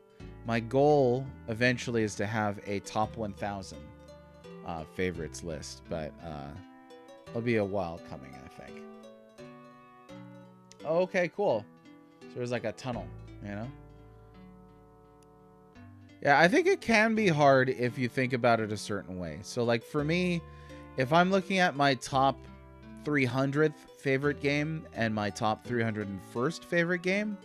My goal eventually is to have a top 1,000 favorites list, but it'll be a while coming, I think. Okay, cool. So there's like a tunnel, you know? Yeah, I think it can be hard if you think about it a certain way. So like for me, if I'm looking at my top 300th favorite game and my top 301st favorite game,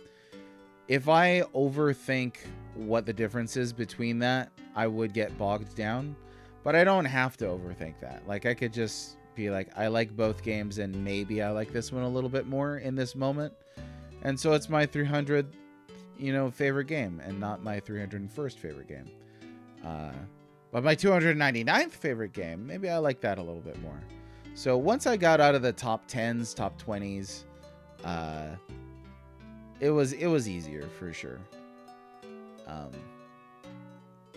if I overthink what the difference is between that, I would get bogged down. But I don't have to overthink that. Like, I could just be like, I like both games, and maybe I like this one a little bit more in this moment. And so it's my 300th, favorite game, and not my 301st favorite game. But my 299th favorite game, maybe I like that a little bit more. So once I got out of the top 10s, top 20s, it was easier for sure.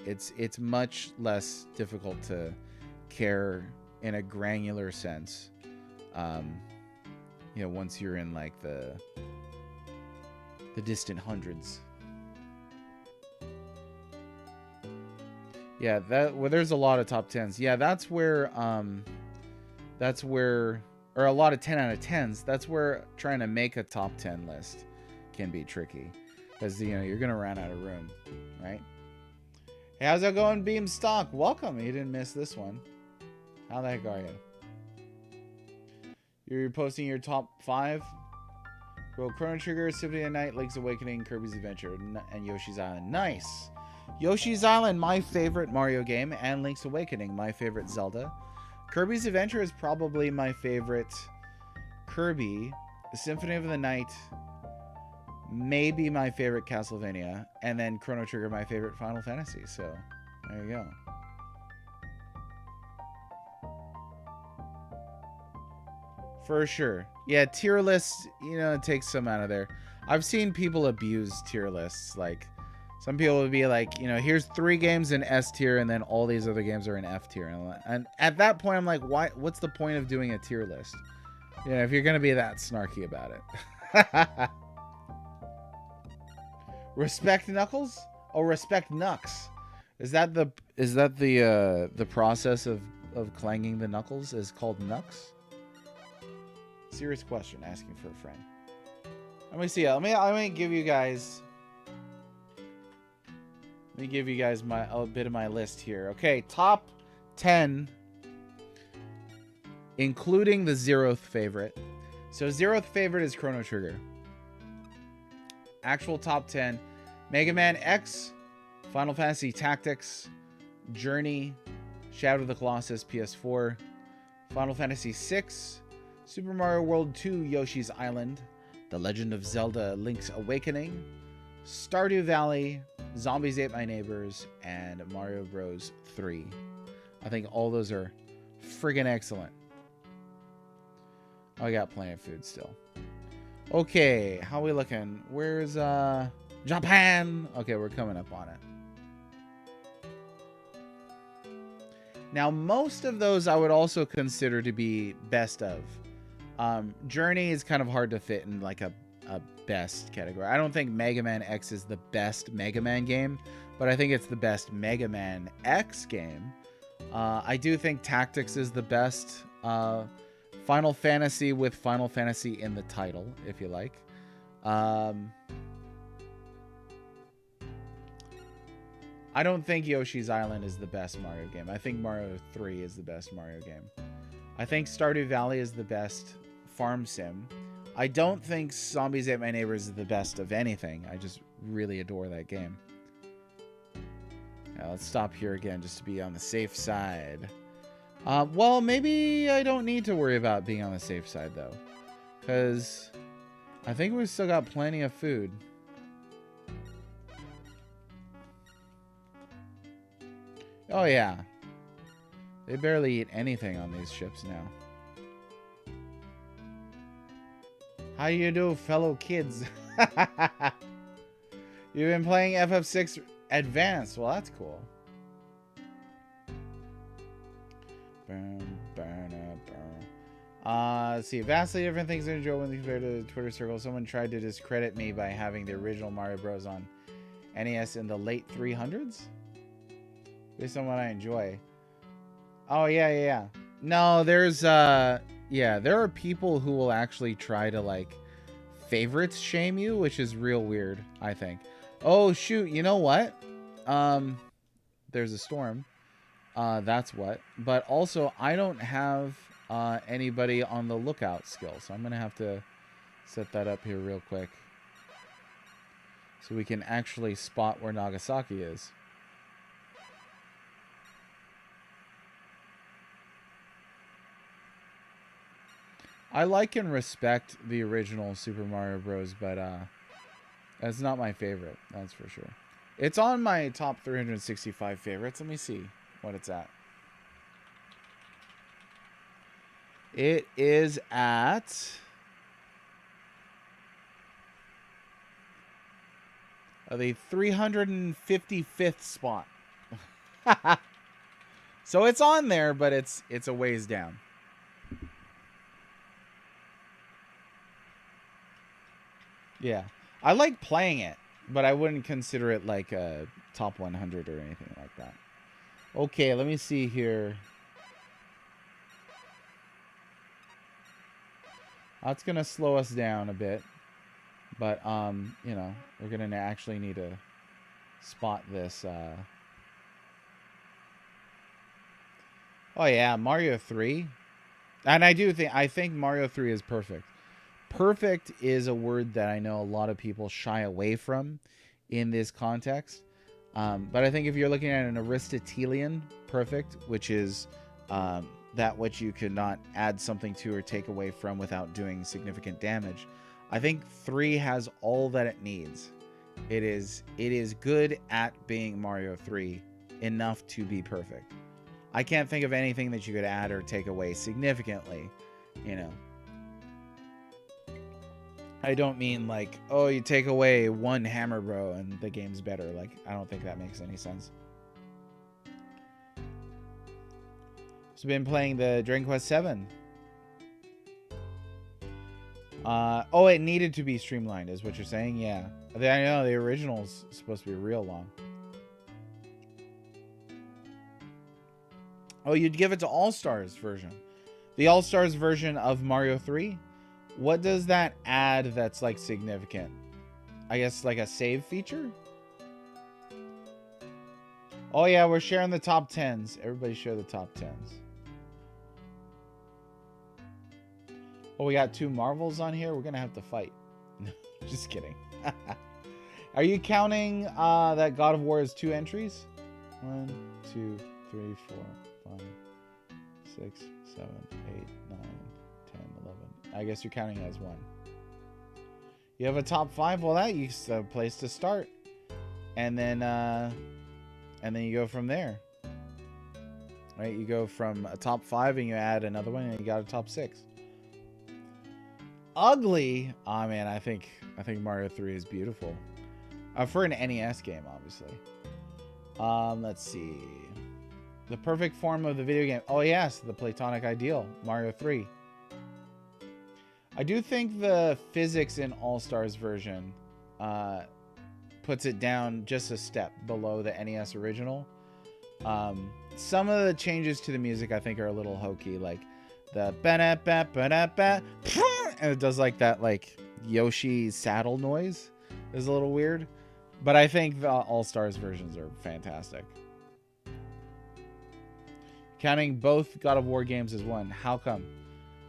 It's much less difficult to care in a granular sense. Once you're in like the distant hundreds. Yeah, there's a lot of top 10s. Yeah, that's where or a lot of 10 out of 10s. That's where trying to make a top 10 list can be tricky, because you're gonna run out of room, right? Hey, how's it going, Beamstock? Welcome. You didn't miss this one. How the heck are you? You're posting your top 5. Well, Chrono Trigger, Symphony of the Night, Link's Awakening, Kirby's Adventure, and Yoshi's Island. Nice. Yoshi's Island, my favorite Mario game, and Link's Awakening, my favorite Zelda. Kirby's Adventure is probably my favorite Kirby. Symphony of the Night, maybe my favorite Castlevania, and then Chrono Trigger, my favorite Final Fantasy. So, there you go. For sure. Yeah, tier lists, you know, it takes some out of there. I've seen people abuse tier lists. Like, some people would be like, you know, here's 3 games in S tier, and then all these other games are in F tier. And at that point, I'm like, why? What's the point of doing a tier list? You know, if you're going to be that snarky about it. Respect Knuckles? Oh, respect Knucks. Is that the process of clanging the knuckles is called Knucks? Serious question, asking for a friend. Let me see. Let me give you guys. Let me give you guys a bit of my list here. Okay, top 10, including the 0th favorite. So 0th favorite is Chrono Trigger. Actual top 10: Mega Man X, Final Fantasy Tactics, Journey, Shadow of the Colossus PS4, Final Fantasy VI, Super Mario World 2 Yoshi's Island, The Legend of Zelda Link's Awakening, Stardew Valley, Zombies Ate My Neighbors, and Mario Bros. 3. I think all those are friggin' excellent. I got plenty of food still. Okay, how we looking? Where's Japan? Okay, we're coming up on it. Now, most of those I would also consider to be best of. Journey is kind of hard to fit in like a best category. I don't think Mega Man X is the best Mega Man game, but I think it's the best Mega Man X game. I do think Tactics is the best Final Fantasy with Final Fantasy in the title, if you like. I don't think Yoshi's Island is the best Mario game. I think Mario 3 is the best Mario game. I think Stardew Valley is the best farm sim. I don't think Zombies Ate My Neighbors is the best of anything. I just really adore that game. Now, let's stop here again just to be on the safe side. Well, maybe I don't need to worry about being on the safe side, though. Because I think we've still got plenty of food. Oh, yeah. They barely eat anything on these ships now. How you do, fellow kids? You've been playing FF6 Advanced. Well, that's cool. Let's see. Vastly different things to enjoy when compared to the Twitter circle. Someone tried to discredit me by having the original Mario Bros. On NES in the late 300s. Based on what I enjoy. Oh, yeah. No, there's, yeah, there are people who will actually try to, like, favorites shame you, which is real weird, I think. Oh, shoot, you know what? There's a storm. That's what. But also, I don't have anybody on the lookout skill, so I'm going to have to set that up here real quick. So we can actually spot where Nagasaki is. I like and respect the original Super Mario Bros., but that's not my favorite, that's for sure. It's on my top 365 favorites. Let me see what it's at. It is at the 355th spot. So it's on there, but it's a ways down. Yeah, I like playing it, but I wouldn't consider it like a top 100 or anything like that. Okay, let me see here. That's gonna slow us down a bit, but you know, we're gonna actually need to spot this. Oh yeah, Mario 3, and I think Mario 3 is perfect. Perfect is a word that I know a lot of people shy away from in this context. But I think if you're looking at an Aristotelian perfect, which is that which you cannot add something to or take away from without doing significant damage, I think 3 has all that it needs. It is good at being Mario 3 enough to be perfect. I can't think of anything that you could add or take away significantly, you know. I don't mean like, oh, you take away one hammer bro and the game's better. Like, I don't think that makes any sense. So I've been playing the Dragon Quest VII. Oh, it needed to be streamlined, is what you're saying? Yeah. I know the original's supposed to be real long. Oh, you'd give it to All-Stars version. The All-Stars version of Mario 3? What does that add that's like significant? I guess like a save feature? Oh yeah, we're sharing the top 10s. Everybody share the top 10s. Oh, we got 2 Marvels on here. We're gonna have to fight. Just kidding. Are you counting that God of War is 2 entries? 1, 2, 3, 4, 5, 6, 7, 8, 9, 10, 11. I guess you're counting it as 1. You have a top 5. Well, that's a place to start, and then you go from there. Right? You go from a top 5 and you add another one, and you got a top 6. Ugly. Oh man, I think Mario 3 is beautiful. For an NES game, obviously. Let's see. The perfect form of the video game. Oh yes, the platonic ideal, Mario 3. I do think the physics in All-Stars version puts it down just a step below the NES original. Some of the changes to the music I think are a little hokey, like the ba-da-ba-ba-da-ba, and it does like that like Yoshi saddle noise is a little weird. But I think the All-Stars versions are fantastic. Counting both God of War games as 1. How come?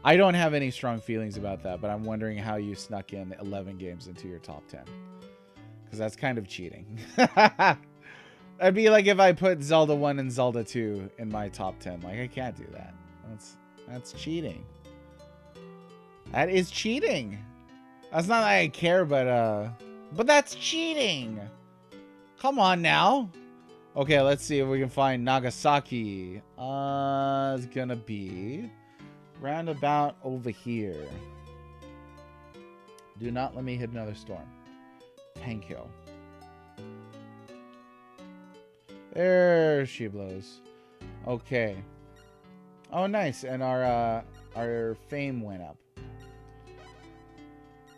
I don't have any strong feelings about that, but I'm wondering how you snuck in 11 games into your top 10. Because that's kind of cheating. That'd be like if I put Zelda 1 and Zelda 2 in my top 10. Like, I can't do that. That's cheating. That is cheating. That's not that I care, but that's cheating. Come on now. Okay, let's see if we can find Nagasaki. It's gonna be roundabout over here. Do not let me hit another storm. Thank you. There she blows. Okay. Oh, nice. And our fame went up.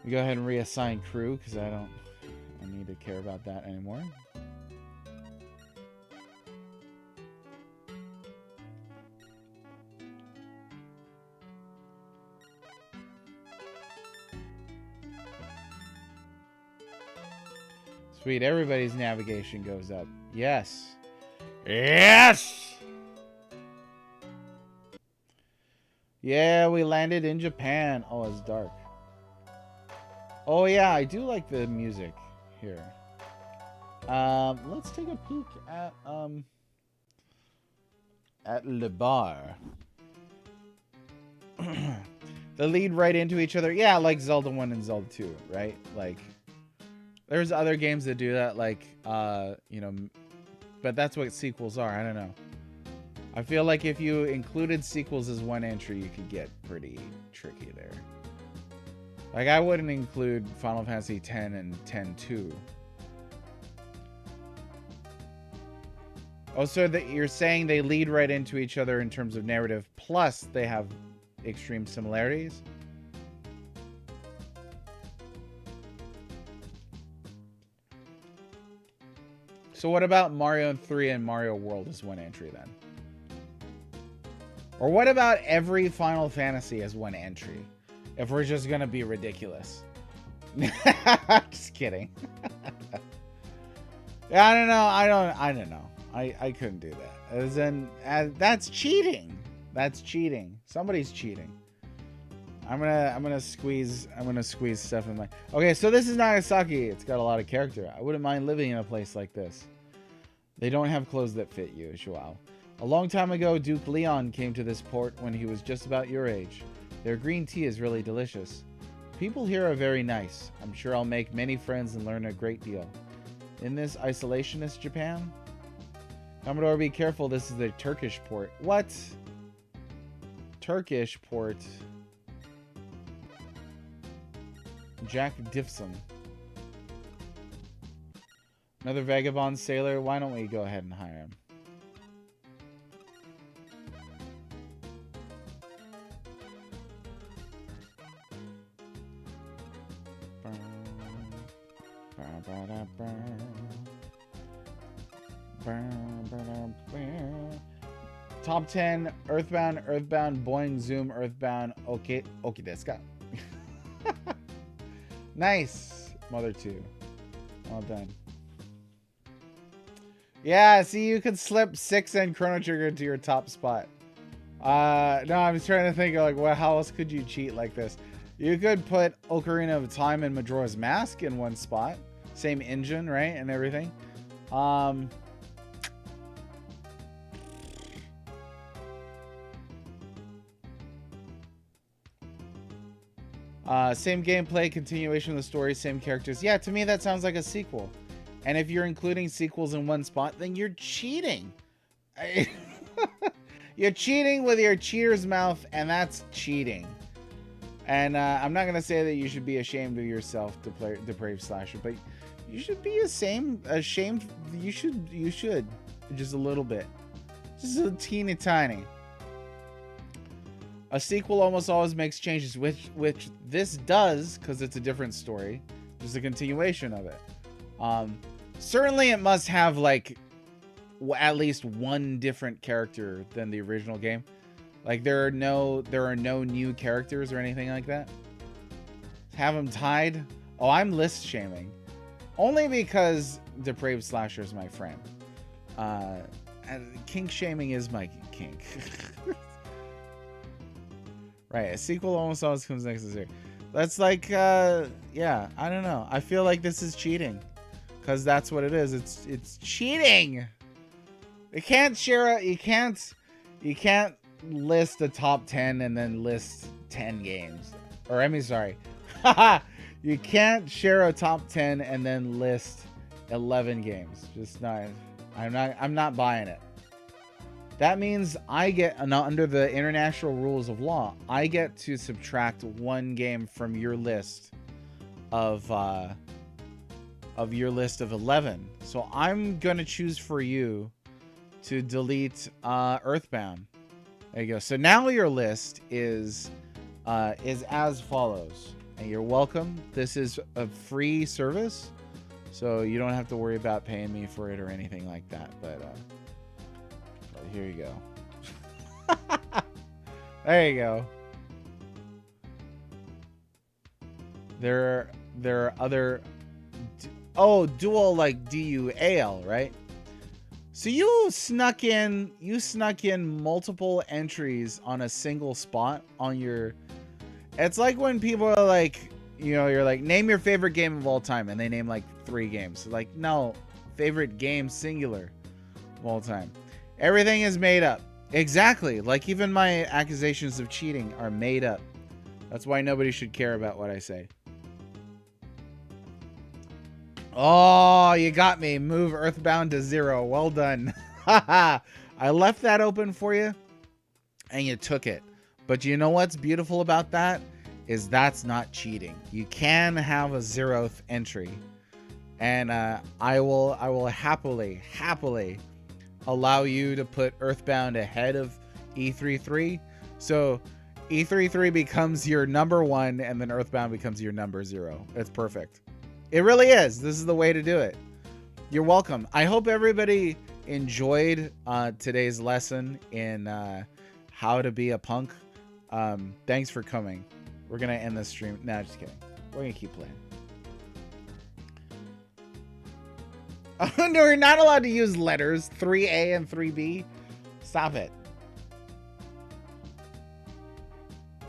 We go ahead and reassign crew because I need to care about that anymore. Sweet, everybody's navigation goes up. Yes. Yes! Yeah, we landed in Japan. Oh, it's dark. Oh yeah, I do like the music here. Let's take a peek at Le Bar. They lead right into each other. Yeah, like Zelda 1 and Zelda 2, right? Like, there's other games that do that, like, you know, but that's what sequels are. I don't know. I feel like if you included sequels as 1 entry, you could get pretty tricky there. Like, I wouldn't include Final Fantasy X and X-2. Oh, so you're saying they lead right into each other in terms of narrative, plus they have extreme similarities? So what about Mario 3 and Mario World as 1 entry then? Or what about every Final Fantasy as 1 entry? If we're just gonna be ridiculous. Just kidding. Yeah, I don't know. I couldn't do that. That's cheating. That's cheating. Somebody's cheating. I'm gonna squeeze stuff in my. Okay, so this is Nagasaki. It's got a lot of character. I wouldn't mind living in a place like this. They don't have clothes that fit you, Joao. A long time ago, Duke Leon came to this port when he was just about your age. Their green tea is really delicious. People here are very nice. I'm sure I'll make many friends and learn a great deal. In this isolationist Japan? Commodore, be careful. This is the Turkish port. What? Turkish port. Jack Diffson. Another vagabond sailor. Why don't we go ahead and hire him? Top 10 Earthbound, Boing Zoom, Earthbound. Okay, desu ka? Nice, Mother 2. Well done. Yeah, see, you could slip 6 and Chrono Trigger to your top spot. No, I'm just trying to think of, like, what, how else could you cheat like this? You could put Ocarina of Time and Majora's Mask in one spot. Same engine, right? And everything. Same gameplay, continuation of the story, same characters. Yeah, to me that sounds like a sequel. And if you're including sequels in one spot, then you're cheating. You're cheating with your cheater's mouth, and that's cheating. And I'm not gonna say that you should be ashamed of yourself, Depraved Slasher, but you should be ashamed. You should, just a little bit, just a teeny tiny. A sequel almost always makes changes, which this does, because it's a different story. Just a continuation of it. Certainly, it must have like at least one different character than the original game. Like there are no new characters or anything like that. Have them tied. Oh, I'm list shaming, only because Depraved Slasher is my friend. And kink shaming is my kink. Right, a sequel almost always comes next to zero. That's like, yeah, I don't know. I feel like this is cheating, because that's what it is. It's cheating. You can't share you can't list a top 10 and then list 10 games. Or I mean, sorry, you can't share a top 10 and then list 11 games. Just not. I'm not buying it. That means I get, under the international rules of law, I get to subtract one game from your list of your list of 11. So I'm gonna choose for you to delete Earthbound. There you go. So now your list is as follows. And you're welcome. This is a free service, so you don't have to worry about paying me for it or anything like that. But here you go. There you go. There are other. Oh, dual, like DUAL, right? So you snuck in multiple entries on a single spot on your. It's like when people are like, you know, you're like, name your favorite game of all time, and they name like 3 games. Like, no, favorite game singular of all time. Everything is made up. Exactly. Like even my accusations of cheating are made up. That's why nobody should care about what I say. Oh, you got me. Move Earthbound to 0. Well done. I left that open for you, and you took it. But you know what's beautiful about that? Is that's not cheating. You can have a 0th entry. And I will happily allow you to put Earthbound ahead of E33. So E33 becomes your number 1, and then Earthbound becomes your number 0. It's perfect. It really is. This is the way to do it. You're welcome. I hope everybody enjoyed today's lesson in how to be a punk. Thanks for coming. We're going to end this stream. No, just kidding. We're going to keep playing. Oh, no, you're not allowed to use letters. 3A and 3B. Stop it.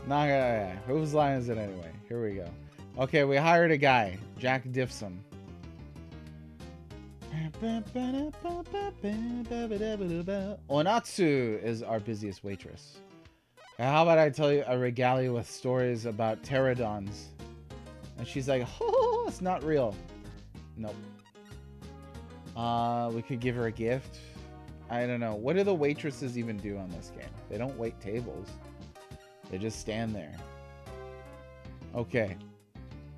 Not gonna, whose line is it anyway? Here we go. Okay, we hired a guy, Jack Diffson. Onatsu is our busiest waitress. How about I tell you a regale with stories about pterodons? And she's like, oh, it's not real. Nope. We could give her a gift. I don't know. What do the waitresses even do on this game? They don't wait tables. They just stand there. Okay.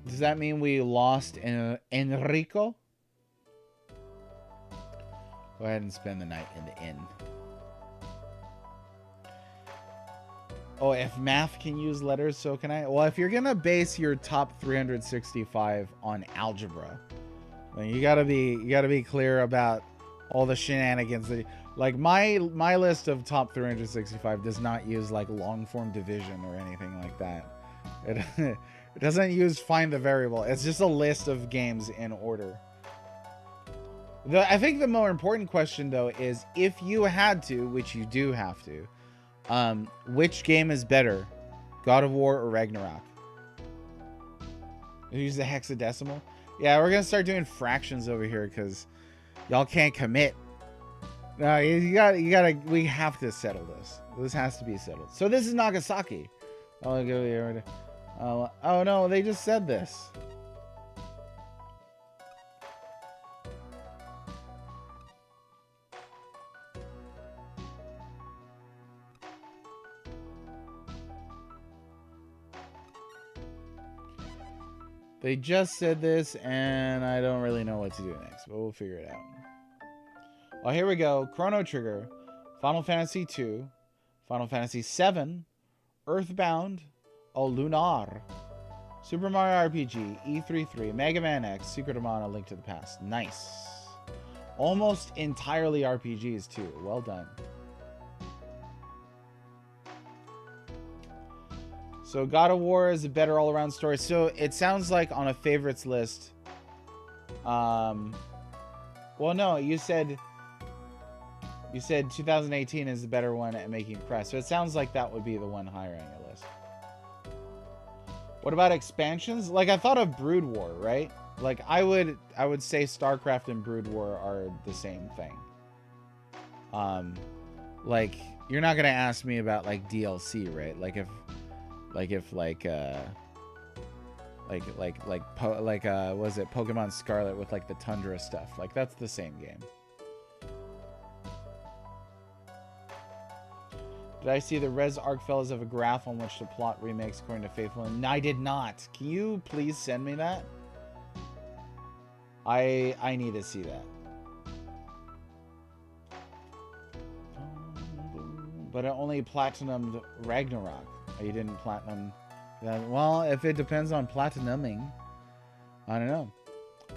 Does that mean we lost Enrico? Go ahead and spend the night in the inn. Oh, if math can use letters, so can I? Well, if you're gonna base your top 365 on algebra, then you gotta be clear about all the shenanigans that, like my list of top 365 does not use like long form division or anything like that. It doesn't use find the variable. It's just a list of games in order. I think the more important question though is if you had to, which you do have to, which game is better, God of War or Ragnarok? Use the hexadecimal. Yeah, we're gonna start doing fractions over here because y'all can't commit. No, you gotta. We have to settle this. This has to be settled. So this is Nagasaki. Oh, go here. Oh no, they just said this. They just said this, and I don't really know what to do next, but we'll figure it out. Oh, here we go. Chrono Trigger, Final Fantasy II, Final Fantasy VII, Earthbound, Oh Lunar, Super Mario RPG, E3-3, Mega Man X, Secret of Mana, Link to the Past. Nice. Almost entirely RPGs, too. Well done. So God of War is a better all-around story. So it sounds like on a favorites list. Well, no, you said 2018 is the better one at making press. So it sounds like that would be the one higher on your list. What about expansions? Like I thought of Brood War, right? Like I would say StarCraft and Brood War are the same thing. Like you're not gonna ask me about like DLC, right? Was it Pokemon Scarlet with like the Tundra stuff? Like that's the same game. Did I see the Res Arc fellas have a graph on which the plot remakes according to Faithful? And I did not. Can you please send me that? I need to see that. But I only platinumed Ragnarok. You didn't platinum that. Well, if it depends on platinuming, I don't know.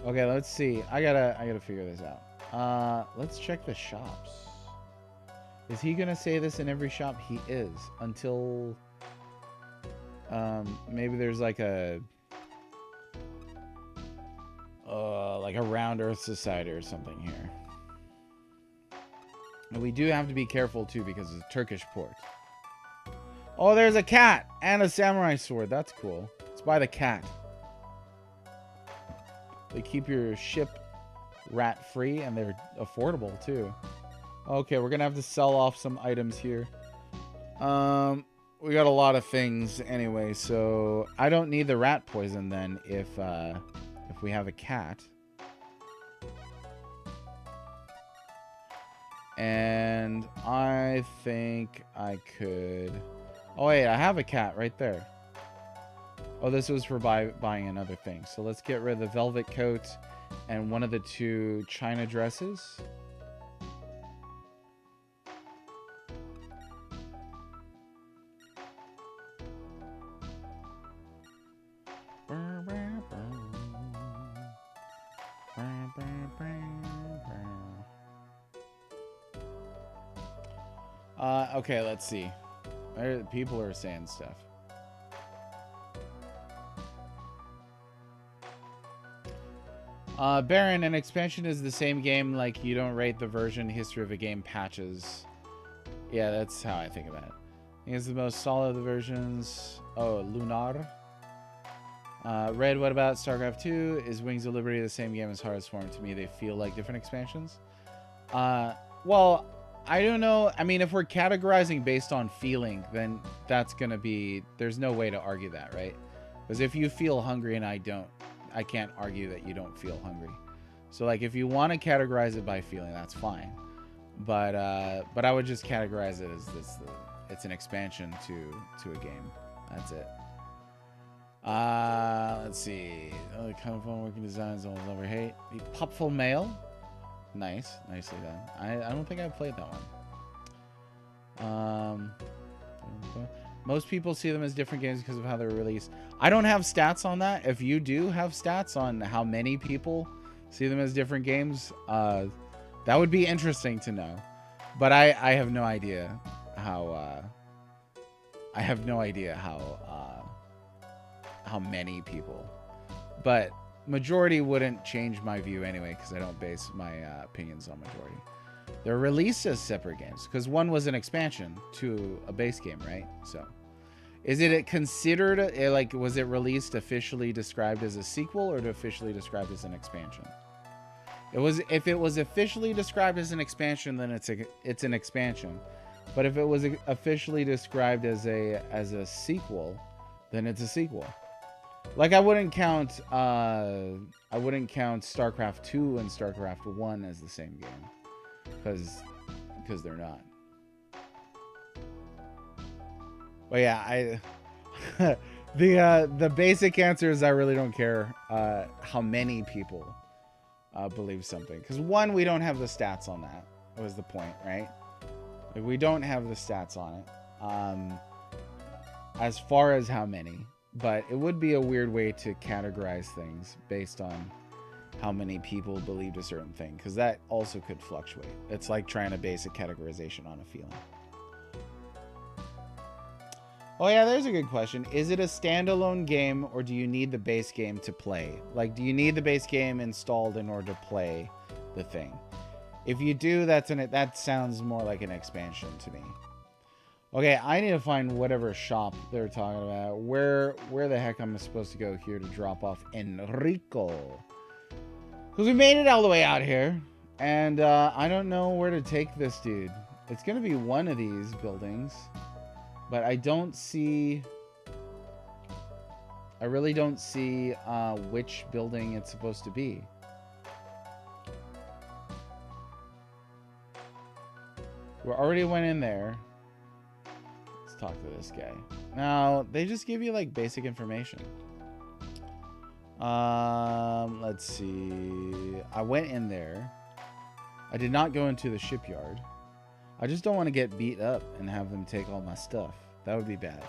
Okay, let's see. I gotta figure this out. Let's check the shops. Is he gonna say this in every shop? He is until maybe there's like a Round Earth Society or something here. And we do have to be careful too because it's a Turkish port. Oh, there's a cat and a samurai sword. That's cool. Let's buy the cat. They keep your ship rat free and they're affordable too. Okay, we're gonna have to sell off some items here. We got a lot of things anyway, so I don't need the rat poison then if we have a cat. And I think I could... Oh wait, I have a cat right there. Oh, this was for buying another thing. So let's get rid of the velvet coat and one of the two China dresses. Okay, let's see. People are saying stuff. Baron, an expansion is the same game, like you don't rate the version history of a game patches. Yeah, that's how I think about it. think it's the most solid of the versions. Oh, Lunar. Red, what about StarCraft 2? Is Wings of Liberty the same game as Hearthstone? To me, they feel like different expansions. Well, I don't know. I mean, if we're categorizing based on feeling, then that's going to be... There's no way to argue that, right? Because if you feel hungry and I don't, I can't argue that you don't feel hungry. So, like, if you want to categorize it by feeling, that's fine. But I would just categorize it as it's an expansion to a game. That's it. Let's see. Oh, kind of fun working designs always over hate. The Popful Mail. Nice. Nicely done. I don't think I've played that one. Most people see them as different games because of how they're released. I don't have stats on that. If you do have stats on how many people see them as different games, that would be interesting to know. But I have no idea how how many people. But majority wouldn't change my view anyway, because I don't base my opinions on majority. They're released as separate games because one was an expansion to a base game, right? So is it considered like, was it released officially described as a sequel or officially described as an expansion? It was. If it was officially described as an expansion, then it's an expansion. But if it was officially described as a sequel, then it's a sequel. Like, I wouldn't count StarCraft 2 and StarCraft 1 as the same game, because they're not. But yeah, the basic answer is I really don't care how many people believe something, because one, we don't have the stats on that. Was the point, right? Like, we don't have the stats on it as far as how many. But it would be a weird way to categorize things based on how many people believed a certain thing, because that also could fluctuate. It's like trying to base a categorization on a feeling. Oh yeah, there's a good question. Is it a standalone game, or do you need the base game to play? Like, do you need the base game installed in order to play the thing? If you do, that sounds more like an expansion to me. Okay, I need to find whatever shop they're talking about. Where the heck am I supposed to go here to drop off Enrico? Because we made it all the way out here. And I don't know where to take this dude. It's going to be one of these buildings. But I don't see... I really don't see which building it's supposed to be. We already went in there. Talk to this guy. Now, they just give you like basic information. Let's see. I went in there. I did not go into the shipyard. I just don't want to get beat up and have them take all my stuff. That would be bad.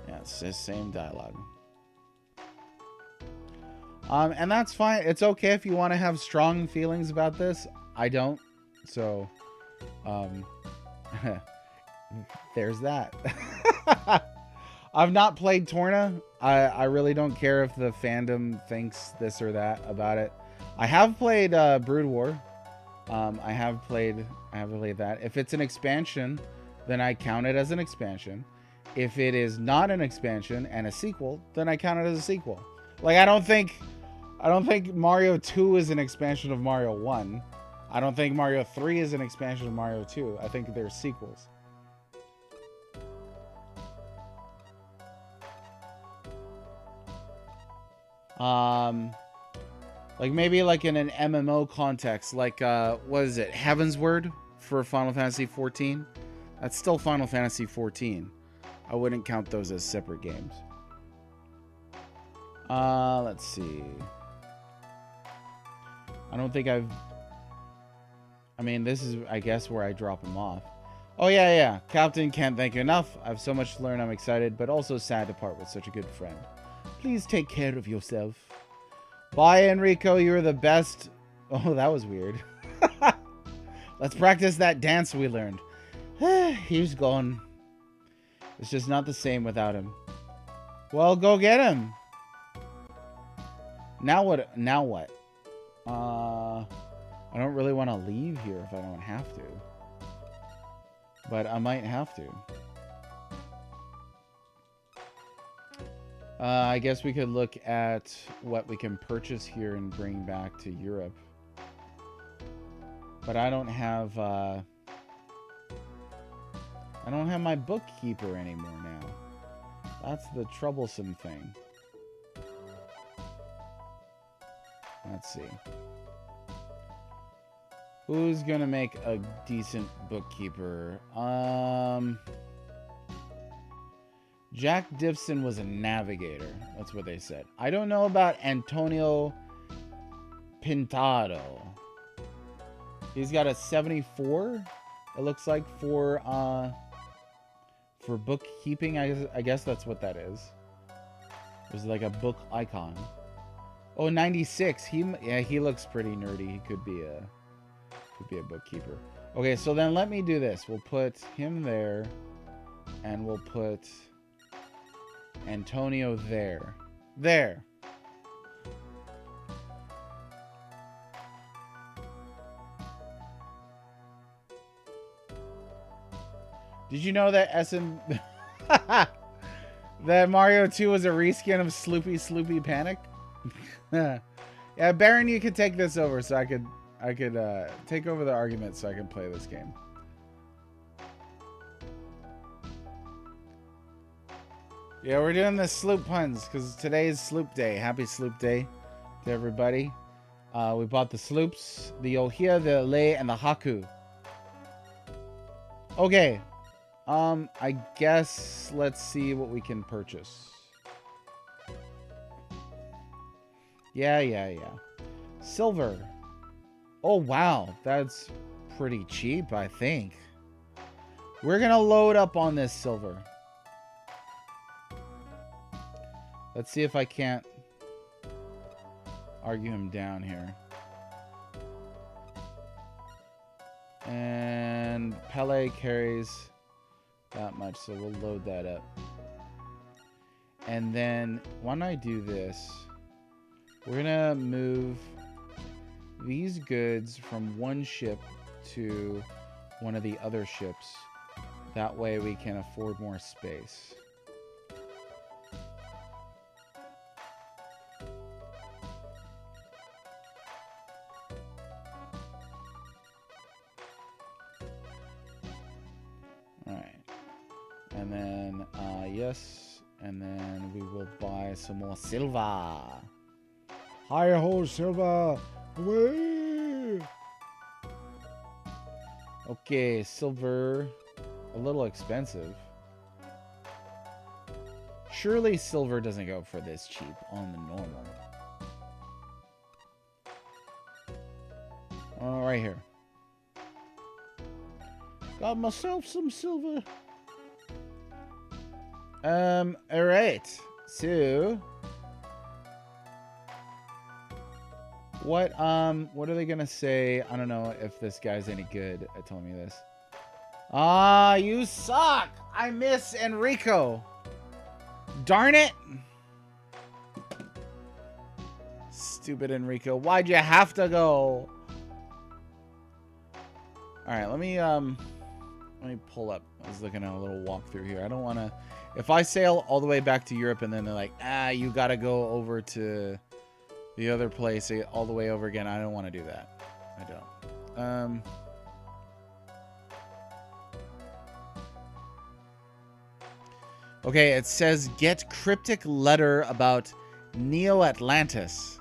Yeah, it's the same dialogue. And that's fine. It's okay if you want to have strong feelings about this. I don't. So, there's that. I've not played Torna. I really don't care if the fandom thinks this or that about it. I have played Brood War. I have played that. If it's an expansion, then I count it as an expansion. If it is not an expansion and a sequel, then I count it as a sequel. Like, I don't think Mario 2 is an expansion of Mario 1. I don't think Mario 3 is an expansion of Mario 2. I think they're sequels. Like maybe like in an MMO context, like what is it, Heavensward for Final Fantasy 14? That's still Final Fantasy 14. I wouldn't count those as separate games. Let's see. I don't think I mean, this is, I guess, where I drop them off. Oh, yeah. Captain, can't thank you enough. I have so much to learn. I'm excited, but also sad to part with such a good friend. Please take care of yourself. Bye, Enrico. You're the best. Oh, that was weird. Let's practice that dance we learned. He's gone. It's just not the same without him. Well, go get him. Now what? I don't really want to leave here if I don't have to. But I might have to. I guess we could look at what we can purchase here and bring back to Europe. But I don't have my bookkeeper anymore now. That's the troublesome thing. Let's see. Who's gonna make a decent bookkeeper? Jack Diffson was a navigator. That's what they said. I don't know about Antonio Pintado. He's got a 74. It looks like for bookkeeping. I guess that's what that is. There's like a book icon. Oh, 96. He looks pretty nerdy. He could be a bookkeeper. Okay, so then let me do this. We'll put him there, and we'll put Antonio there. There. Did you know that that Mario 2 was a reskin of Sloopy Panic? Yeah, Baron, you could take this over so I could take over the argument so I can play this game. Yeah, we're doing the Sloop puns because today is Sloop Day. Happy Sloop Day to everybody. We bought the Sloops, the Ohia, the Lei, and the Haku. Okay. I guess let's see what we can purchase. Yeah. Silver. Oh, wow. That's pretty cheap, I think. We're going to load up on this silver. Let's see if I can't argue him down here. And Pele carries that much, so we'll load that up. And then when I do this, we're gonna move these goods from one ship to one of the other ships. That way we can afford more space. And then, yes. And then we will buy some more silver. Hi-ho, silver. Away. Okay, silver. A little expensive. Surely silver doesn't go for this cheap on the normal. Oh, right here. Got myself some silver. Alright. So what are they gonna say? I don't know if this guy's any good at telling me this. Ah, you suck! I miss Enrico. Darn it! Stupid Enrico. Why'd you have to go? Alright, let me pull up. I was looking at a little walkthrough here. I don't wanna, if I sail all the way back to Europe and then they're like, you gotta go over to the other place all the way over again, I don't want to do that. I don't. Okay, it says get cryptic letter about Neo Atlantis.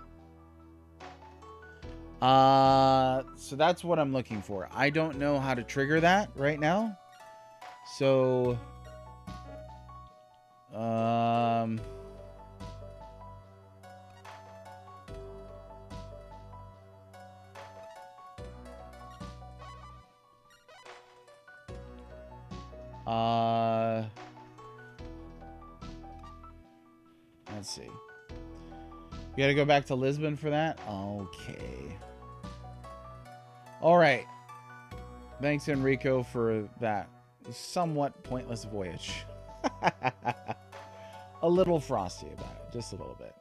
So that's what I'm looking for. I don't know how to trigger that right now. So, let's see. You gotta go back to Lisbon for that? Okay. All right. Thanks, Enrico, for that somewhat pointless voyage. A little frosty about it. Just a little bit.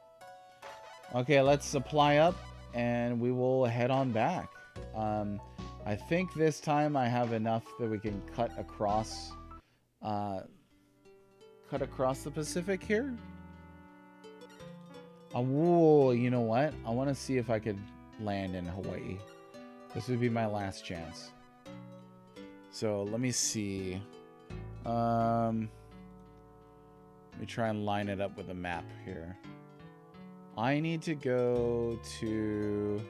Okay, let's supply up. and we will head on back. I think this time I have enough that we can cut across the Pacific here. Whoa, you know what? I want to see if I could land in Hawaii. This would be my last chance. So let me see. Let me try and line it up with a map here. I need to go to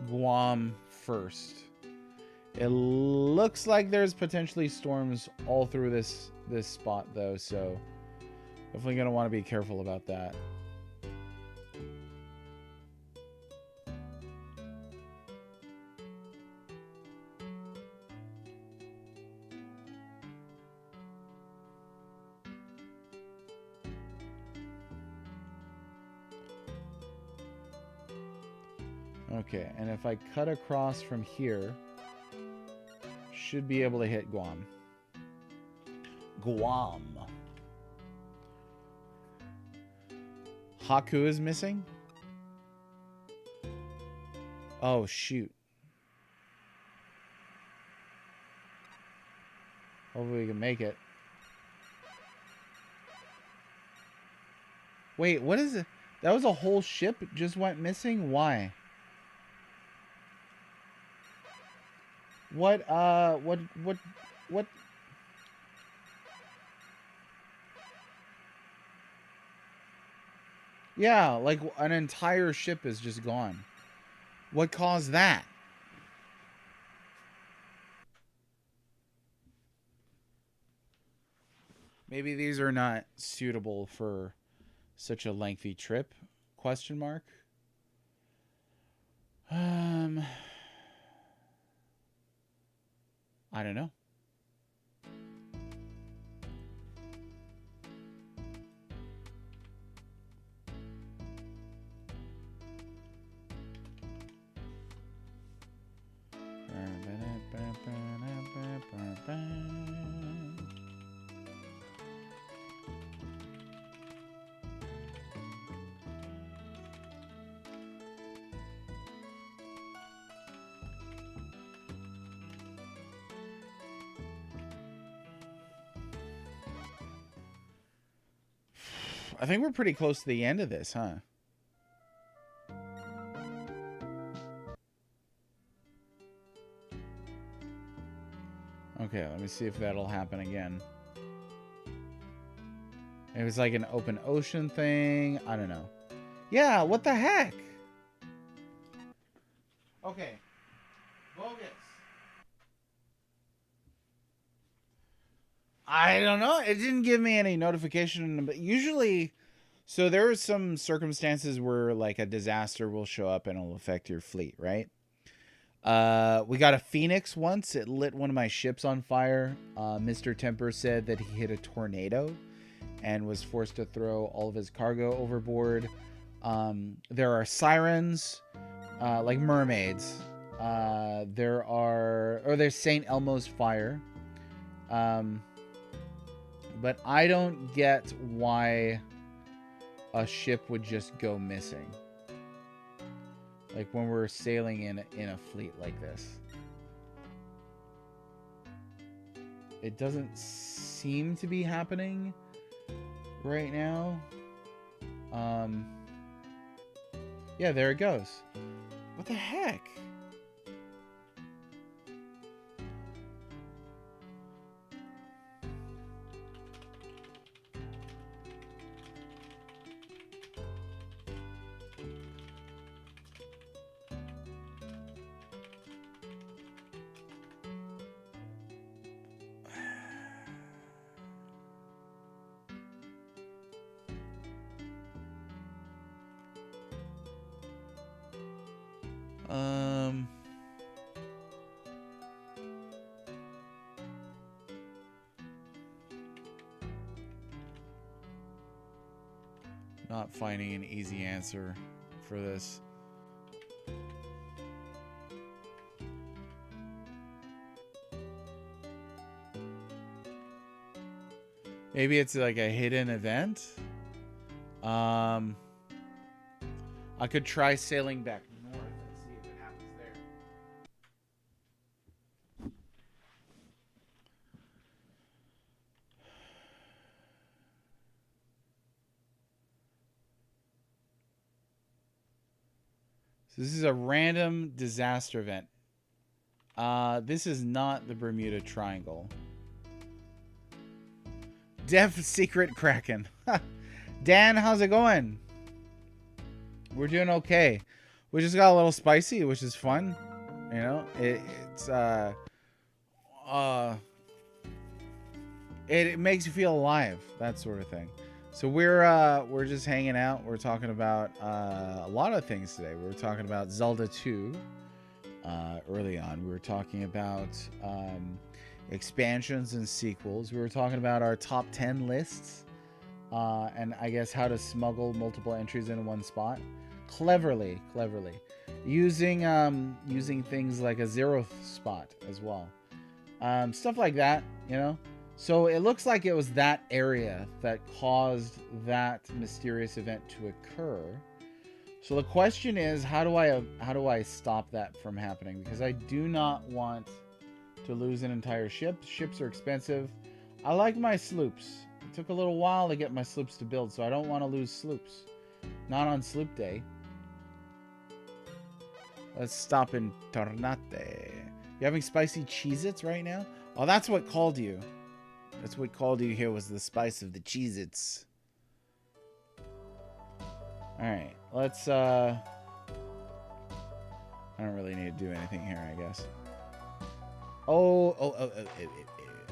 Guam first. It looks like there's potentially storms all through this spot though, so definitely gonna want to be careful about that. Okay, and if I cut across from here, should be able to hit Guam. Guam. Haku is missing? Oh, shoot. Hopefully we can make it. Wait, what is it? That was a whole ship just went missing? Why? What? Yeah, like an entire ship is just gone. What caused that? Maybe these are not suitable for such a lengthy trip? Question mark. I don't know. I think we're pretty close to the end of this, huh? Okay, let me see if that'll happen again. It was like an open ocean thing. I don't know. Yeah, what the heck? Okay. Bogus. I don't know. It didn't give me any notification, but usually, so there are some circumstances where like a disaster will show up and it'll affect your fleet, right? We got a Phoenix once. It lit one of my ships on fire. Mr. Temper said that he hit a tornado and was forced to throw all of his cargo overboard. There are sirens, like mermaids. There's St. Elmo's fire. But I don't get why a ship would just go missing. Like when we're sailing in a fleet like this. It doesn't seem to be happening right now. Yeah, there it goes. What the heck? Not finding an easy answer for this. Maybe it's like a hidden event. I could try sailing back north and see if it happens there. So this is a random disaster event. This is not the Bermuda Triangle. Deaf Secret Kraken. Dan, how's it going? We're doing okay. We just got a little spicy, which is fun. You know, it makes you feel alive, that sort of thing. So we're just hanging out. We're talking about a lot of things today. We were talking about Zelda 2 early on. We were talking about expansions and sequels. We were talking about our top 10 lists, and I guess how to smuggle multiple entries into one spot cleverly, using things like a zeroth spot as well, stuff like that, you know. So it looks like it was that area that caused that mysterious event to occur. So the question is, how do I stop that from happening? Because I do not want to lose an entire ship. Ships are expensive. I like my sloops. It took a little while to get my sloops to build, so I don't want to lose sloops. Not on sloop day. Let's stop in Tornate. You having spicy Cheez-Its right now? Oh, that's what called you. That's what called you here, was the spice of the Cheez-Its. Alright, let's, I don't really need to do anything here, I guess.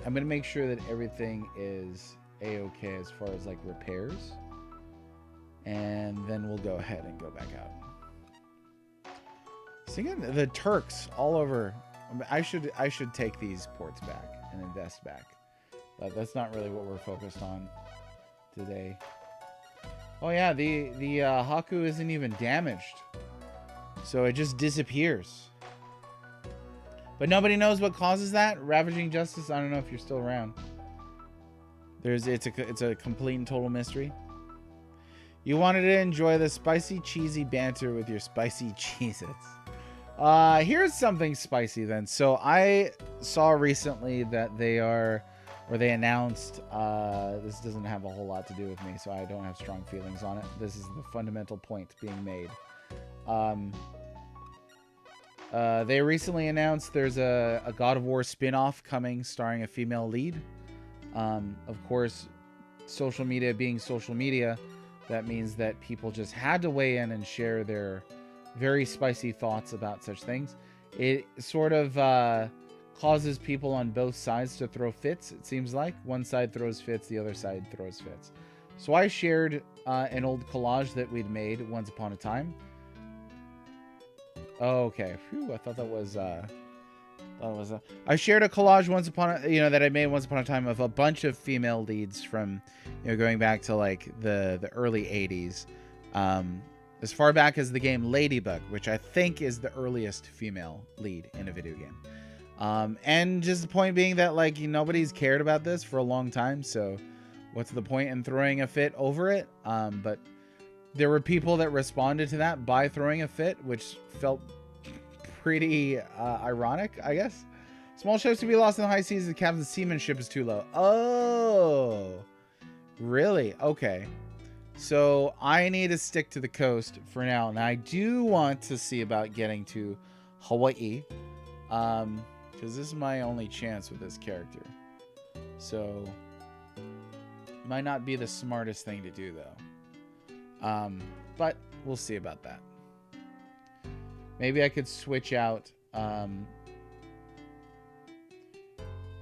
I'm gonna make sure that everything is a-okay as far as, like, repairs. And then we'll go ahead and go back out. So again, the Turks all over. I should take these ports back and invest back. But that's not really what we're focused on today. Oh yeah, the Haku isn't even damaged, so it just disappears. But nobody knows what causes that. Ravaging Justice. I don't know if you're still around. It's a complete and total mystery. You wanted to enjoy the spicy, cheesy banter with your spicy Cheez-Its. Here's something spicy then. So I saw recently that they announced, this doesn't have a whole lot to do with me, so I don't have strong feelings on it. This is the fundamental point being made. They recently announced there's a God of War spin-off coming starring a female lead. Of course, social media being social media, that means that people just had to weigh in and share their very spicy thoughts about such things. It sort of causes people on both sides to throw fits, it seems like. One side throws fits, the other side throws fits. So I shared an old collage that we'd made once upon a time. Oh, okay. Phew, I thought that was I shared a collage that I made once upon a time of a bunch of female leads from, going back to like the early 80s. As far back as the game Ladybug, which I think is the earliest female lead in a video game. And just the point being that, like, nobody's cared about this for a long time, so what's the point in throwing a fit over it? But there were people that responded to that by throwing a fit, which felt pretty ironic, I guess. Small ships to be lost in the high seas, the captain's seamanship is too low. Oh, really? Okay. So I need to stick to the coast for now. And I do want to see about getting to Hawaii. Because this is my only chance with this character. So it might not be the smartest thing to do, though. But we'll see about that. Maybe I could switch out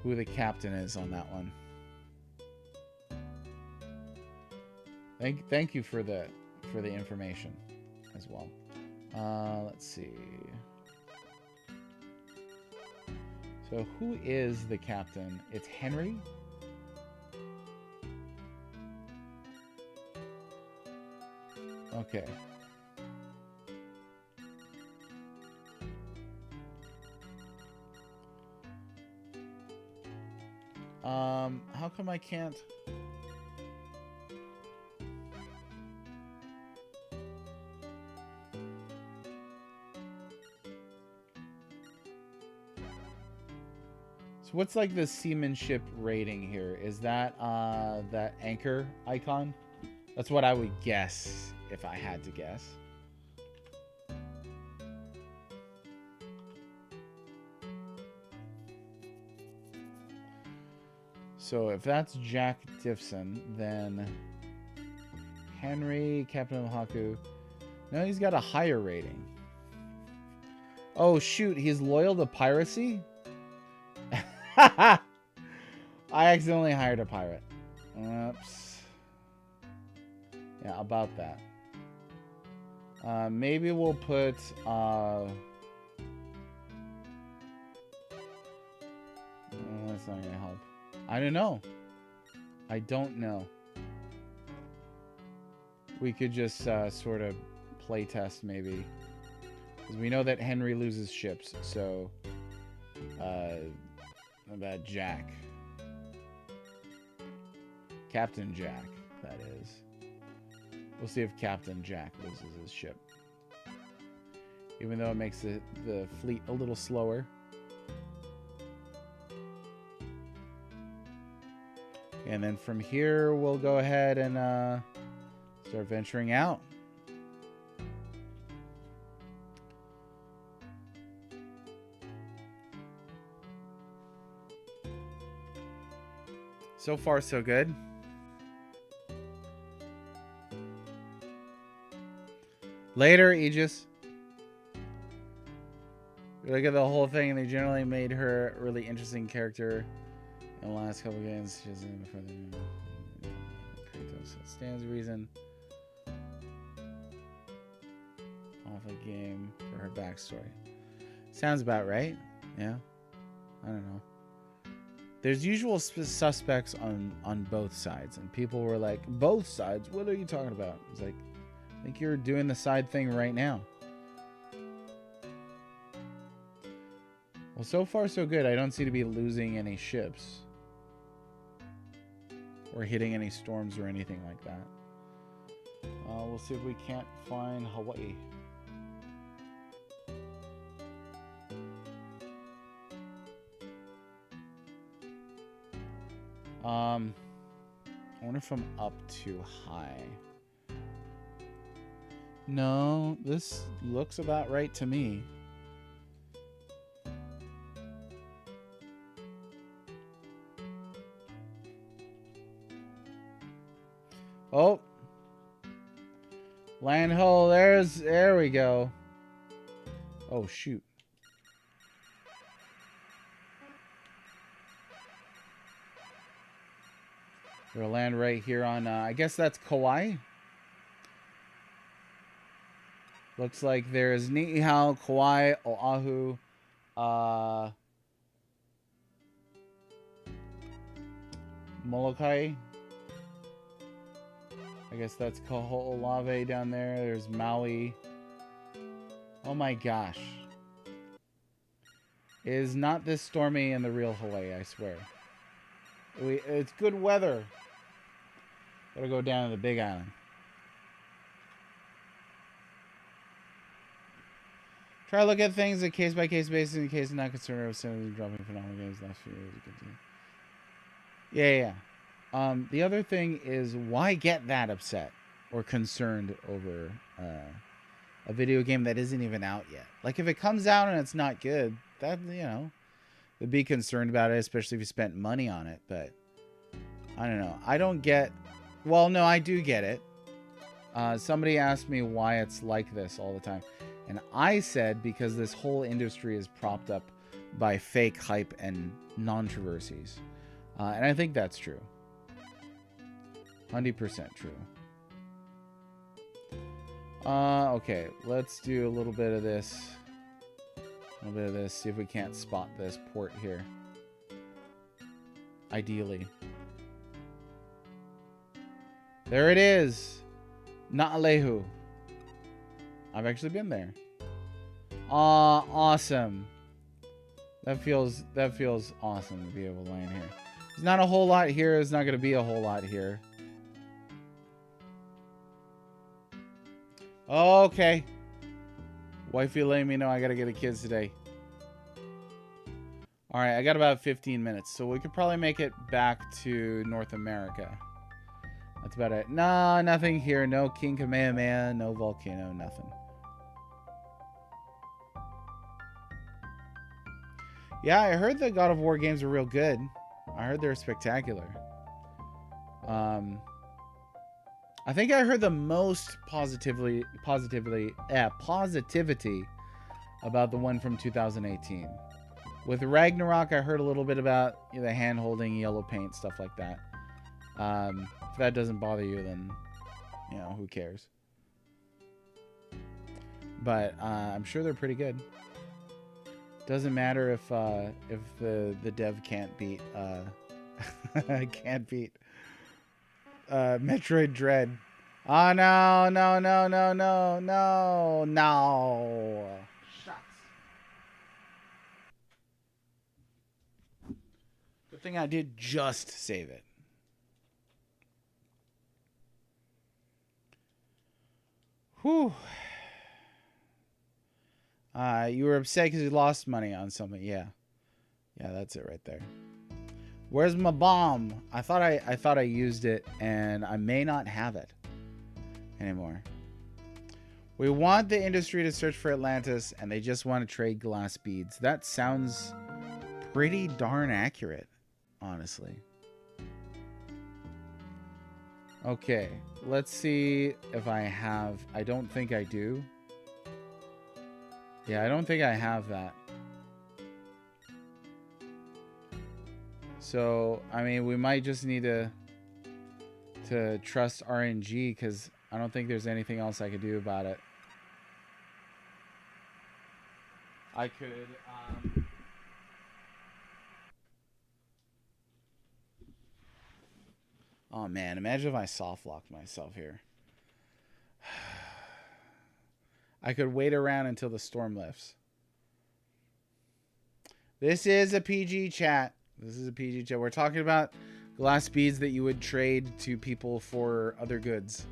who the captain is on that one. Thank you for the information as well. Let's see. So who is the captain? It's Henry. Okay. How come I can't? So what's like the seamanship rating here? Is that that anchor icon? That's what I would guess if I had to guess. So if that's Jack Diffson, then Henry, Captain of Haku. No, he's got a higher rating. Oh shoot, he's loyal to piracy? I accidentally hired a pirate. Oops. Yeah, about that. Maybe we'll put that's not gonna help. I don't know. I don't know. We could just sort of play test maybe. Because we know that Henry loses ships, so about Jack. Captain Jack, that is. We'll see if Captain Jack loses his ship. Even though it makes the fleet a little slower. And then from here, we'll go ahead and start venturing out. So far, so good. Later, Aegis. We look at the whole thing, and they generally made her a really interesting character in the last couple games. She's in before the Kratos stands to reason off a game for her backstory. Sounds about right. Yeah. I don't know. There's usual suspects on both sides, and people were like, both sides? What are you talking about? It's like, I think you're doing the side thing right now. Well, so far so good. I don't seem to be losing any ships. Or hitting any storms or anything like that. We'll see if we can't find Hawaii. I wonder if I'm up too high. No, this looks about right to me. Oh. Land hole, there we go. Oh, shoot. We'll land right here on, I guess that's Kauai. Looks like there's Niihau, Kauai, Oahu, Molokai. I guess that's Kaho'olawe down there. There's Maui. Oh my gosh. It is not this stormy in the real Hawaii, I swear. It's good weather. Gotta go down to the Big Island. Try to look at things a case-by-case basis in case not concerned with some dropping phenomenal games last few years. Yeah. The other thing is, why get that upset or concerned over a video game that isn't even out yet? Like, if it comes out and it's not good, that, you know, would be concerned about it, especially if you spent money on it. But I don't know. I don't get. Well, no, I do get it. Somebody asked me why it's like this all the time. And I said because this whole industry is propped up by fake hype and controversies. And I think that's true. 100% true. Okay, let's do a little bit of this. See if we can't spot this port here. Ideally. There it is. Naalehu. I've actually been there. Awesome. That feels awesome to be able to land here. There's not a whole lot here. There's not going to be a whole lot here. Okay. Wifey letting me know I got to get a kids today. All right, I got about 15 minutes, so we could probably make it back to North America. That's about it. No, nothing here. No King Kamehameha, no volcano, nothing. Yeah, I heard the God of War games are real good. I heard they're spectacular. I think I heard the most positivity about the one from 2018. With Ragnarok, I heard a little bit about, you know, the hand-holding, yellow paint, stuff like that. If that doesn't bother you, then, you know, who cares? But I'm sure they're pretty good. Doesn't matter if the dev can't beat Metroid Dread. Oh no, no, no, no, no, no, no. Shucks. Good thing I did just save it. Whew. You were upset because you lost money on something. Yeah. Yeah, that's it right there. Where's my bomb? I thought I used it, and I may not have it anymore. We want the industry to search for Atlantis, and they just want to trade glass beads. That sounds pretty darn accurate, honestly. Okay, let's see if I have... I don't think I do. Yeah, I don't think I have that. So, I mean, we might just need to trust RNG, because I don't think there's anything else I could do about it. I could... Oh, man. Imagine if I soft-locked myself here. I could wait around until the storm lifts. This is a PG chat. This is a PG chat. We're talking about glass beads that you would trade to people for other goods.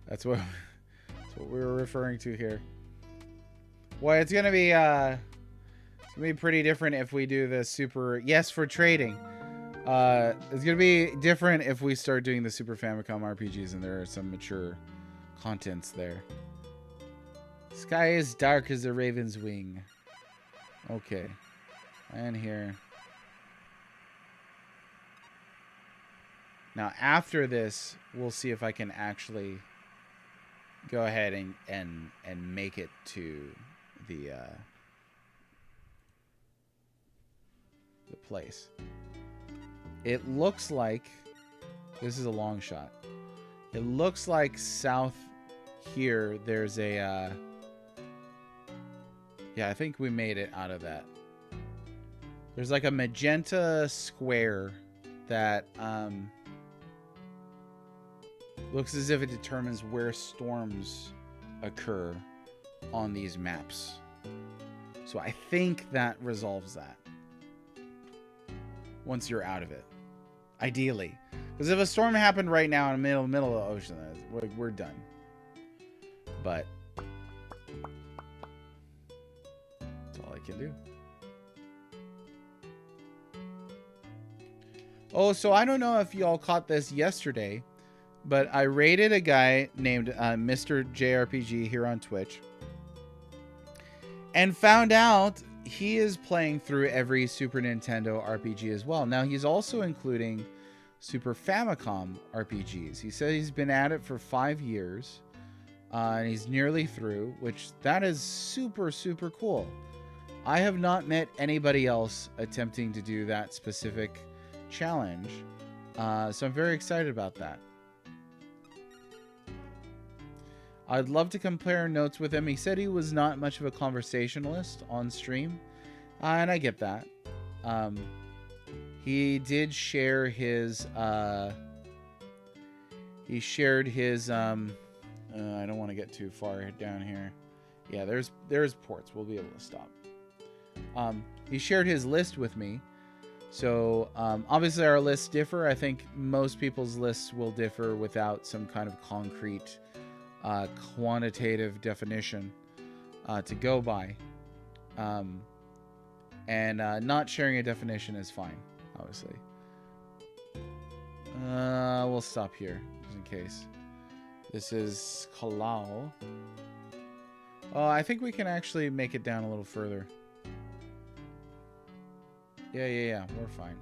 That's what we were referring to here. Well, it's gonna be pretty different if we do the super... Yes, for trading. It's gonna be different if we start doing the Super Famicom RPGs and there are some mature contents there. Sky is dark as a raven's wing. Okay. And here. Now, after this, we'll see if I can actually go ahead and make it to the place. It looks like... This is a long shot. It looks like south here, there's a... Yeah, I think we made it out of that. There's like a magenta square that looks as if it determines where storms occur on these maps. So I think that resolves that once you're out of it. Ideally. Because if a storm happened right now in the middle of the ocean, we're done. But that's all I can do. Oh, so I don't know if y'all caught this yesterday, but I raided a guy named Mr. JRPG here on Twitch and found out he is playing through every Super Nintendo RPG as well. Now, he's also including Super Famicom RPGs. He said he's been at it for 5 years, and he's nearly through, which that is super, super cool. I have not met anybody else attempting to do that specific challenge, so I'm very excited about that. I'd love to compare notes with him. He said he was not much of a conversationalist on stream, and I get that. He did share his I don't want to get too far down here. Yeah, there's ports. We'll be able to stop. He shared his list with me, So obviously our lists differ. I think most people's lists will differ without some kind of concrete quantitative definition to go by. And not sharing a definition is fine, obviously. We'll stop here, just in case. This is Kalau. Oh, I think we can actually make it down a little further. Yeah, we're fine.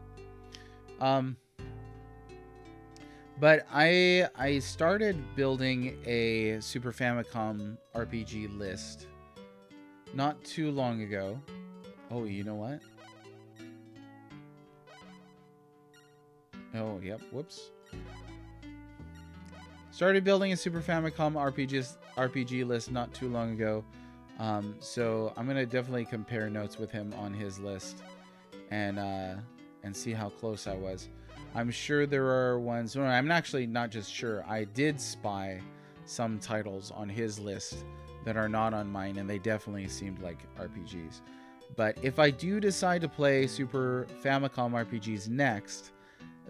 But I started building a Super Famicom RPG list not too long ago. Oh, you know what? Oh, yep, whoops. Started building a Super Famicom RPG list not too long ago. So I'm gonna definitely compare notes with him on his list and see how close I was. I'm sure there are ones. No, I'm actually not just sure. I did spy some titles on his list that are not on mine, and they definitely seemed like RPGs. But if I do decide to play Super Famicom RPGs next,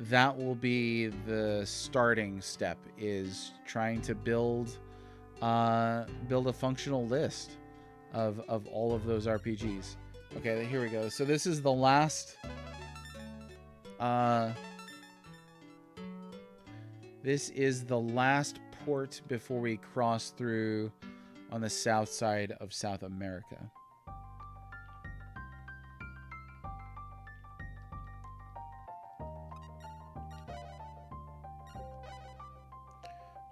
that will be the starting step, is trying to build a functional list of all of those RPGs. Okay, here we go. So this is the last this is the last port before we cross through on the south side of South America.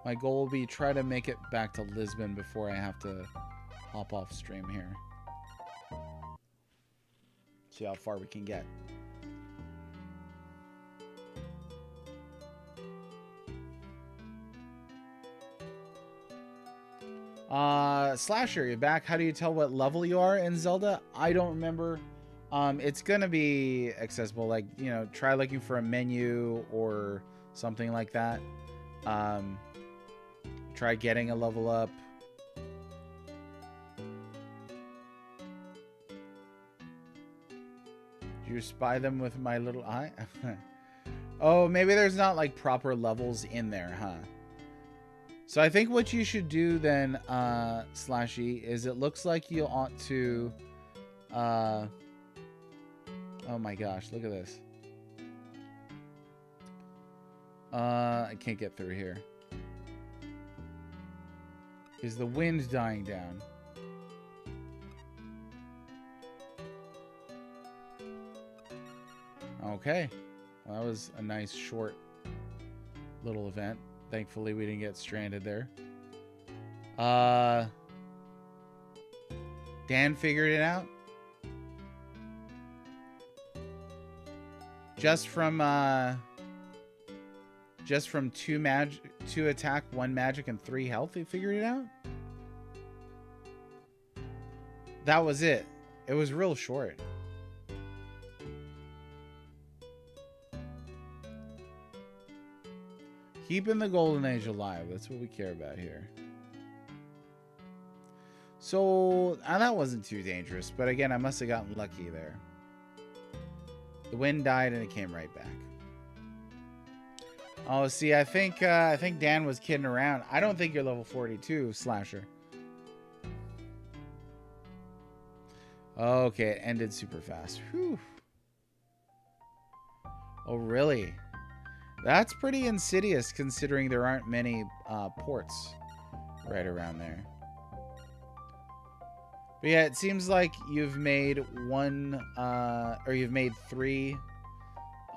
My goal will be try to make it back to Lisbon before I have to hop off stream here. See how far we can get. Slasher, you're back. How do you tell what level you are in Zelda? I don't remember. It's gonna be accessible. Like, you know, try looking for a menu or something like that. Try getting a level up. Do you spy them with my little eye? Oh, maybe there's not like proper levels in there, huh? So I think what you should do then, Slashy, is it looks like you ought to... oh my gosh, look at this. I can't get through here. Is the wind dying down? Okay. Well, that was a nice short little event. Thankfully, we didn't get stranded there. Dan figured it out. Just from 2 attack, 1 magic, and 3 health, he figured it out? That was it. It was real short. Keeping the Golden Age alive. That's what we care about here. So, that wasn't too dangerous. But again, I must have gotten lucky there. The wind died and it came right back. Oh, see, I think Dan was kidding around. I don't think you're level 42, Slasher. Okay, it ended super fast. Whew. Oh, really? That's pretty insidious considering there aren't many ports right around there. But yeah, it seems like you've made you've made 3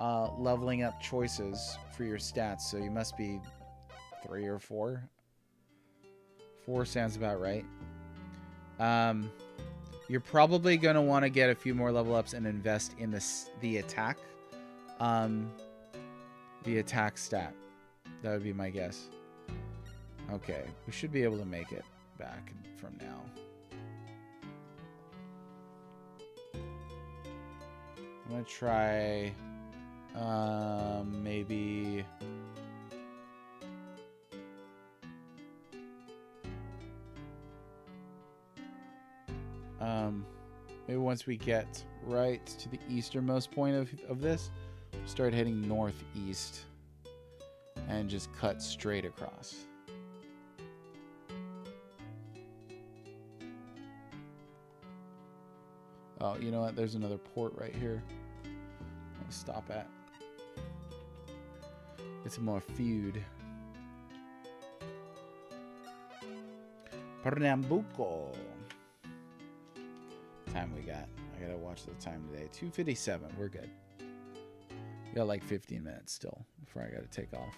leveling up choices for your stats, so you must be 3 or 4. 4 sounds about right. You're probably going to want to get a few more level ups and invest in the attack. The attack stat. That would be my guess. Okay, we should be able to make it back from now. I'm going to try maybe maybe once we get right to the easternmost point of this. Start heading northeast and just cut straight across. Oh, you know what? There's another port right here. I'm gonna stop at. Get some more food. Pernambuco. Time we got. I gotta watch the time today. 2:57. We're good. We got like 15 minutes still before I gotta take off.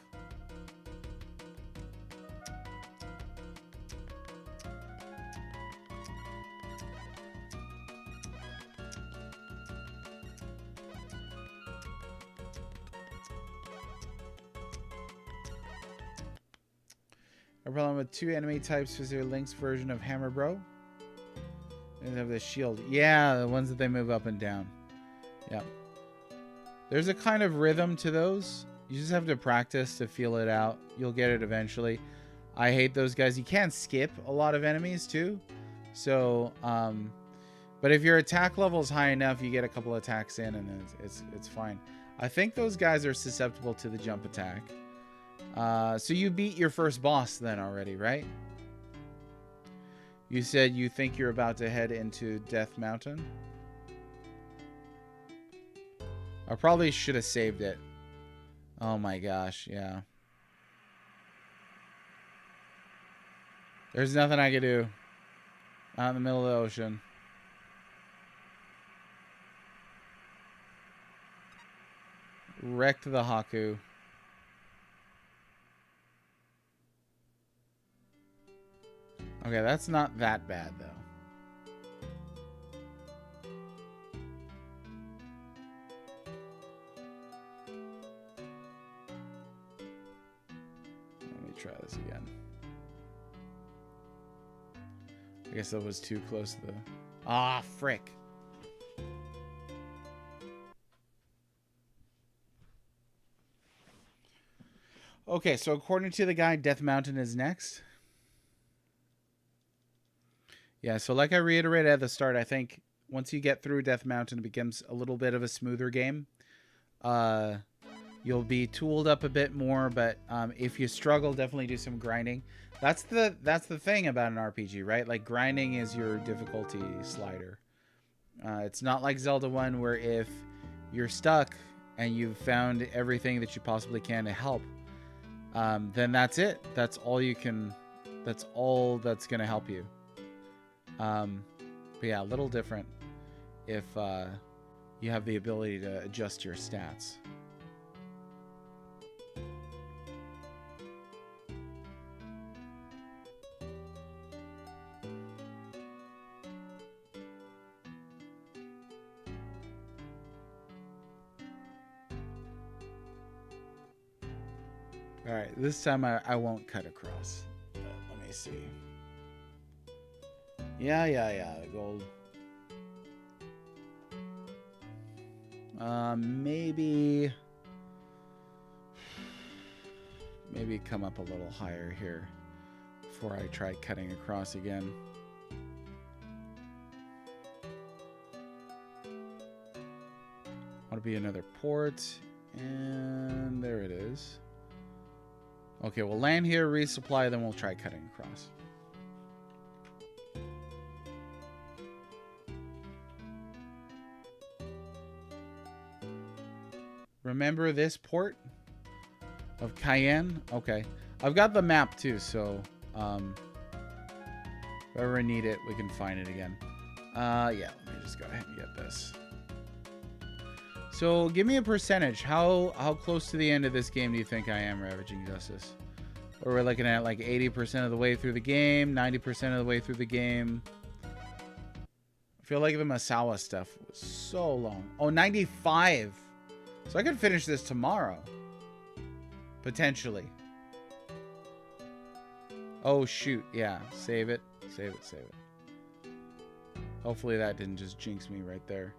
A problem with 2 enemy types is their Link's version of Hammer Bro. They have the shield. Yeah, the ones that they move up and down. Yep. There's a kind of rhythm to those. You just have to practice to feel it out. You'll get it eventually. I hate those guys. You can't skip a lot of enemies too. So, but if your attack level is high enough, you get a couple attacks in and then it's fine. I think those guys are susceptible to the jump attack. So you beat your first boss then already, right? You said you think you're about to head into Death Mountain? I probably should have saved it. Oh my gosh, yeah. There's nothing I can do. Out in the middle of the ocean. Wrecked the Haku. Okay, that's not that bad, though. Let me try this again. I guess that was too close to the... Ah, frick. Okay, so according to the guy, Death Mountain is next. Yeah, so like I reiterated at the start, I think once you get through Death Mountain, it becomes a little bit of a smoother game. You'll be tooled up a bit more, but if you struggle, definitely do some grinding. That's the thing about an RPG, right? Like, grinding is your difficulty slider. It's not like Zelda 1, where if you're stuck and you've found everything that you possibly can to help, then that's it. That's all you can... That's all that's going to help you. But yeah, a little different if you have the ability to adjust your stats. All right, this time I won't cut across. But let me see. Yeah, the gold. Maybe come up a little higher here before I try cutting across again. Want to be another port, and there it is. Okay, we'll land here, resupply, then we'll try cutting across. Remember this port of Cayenne? Okay. I've got the map too, so if ever I need it, we can find it again. Yeah, let me just go ahead and get this. So give me a percentage. How close to the end of this game do you think I am, Ravaging Justice? Or we're looking at like 80% of the way through the game, 90% of the way through the game. I feel like the Masawa stuff was so long. Oh, 95. So I could finish this tomorrow. Potentially. Oh, shoot. Yeah. Save it. Save it. Save it. Hopefully that didn't just jinx me right there.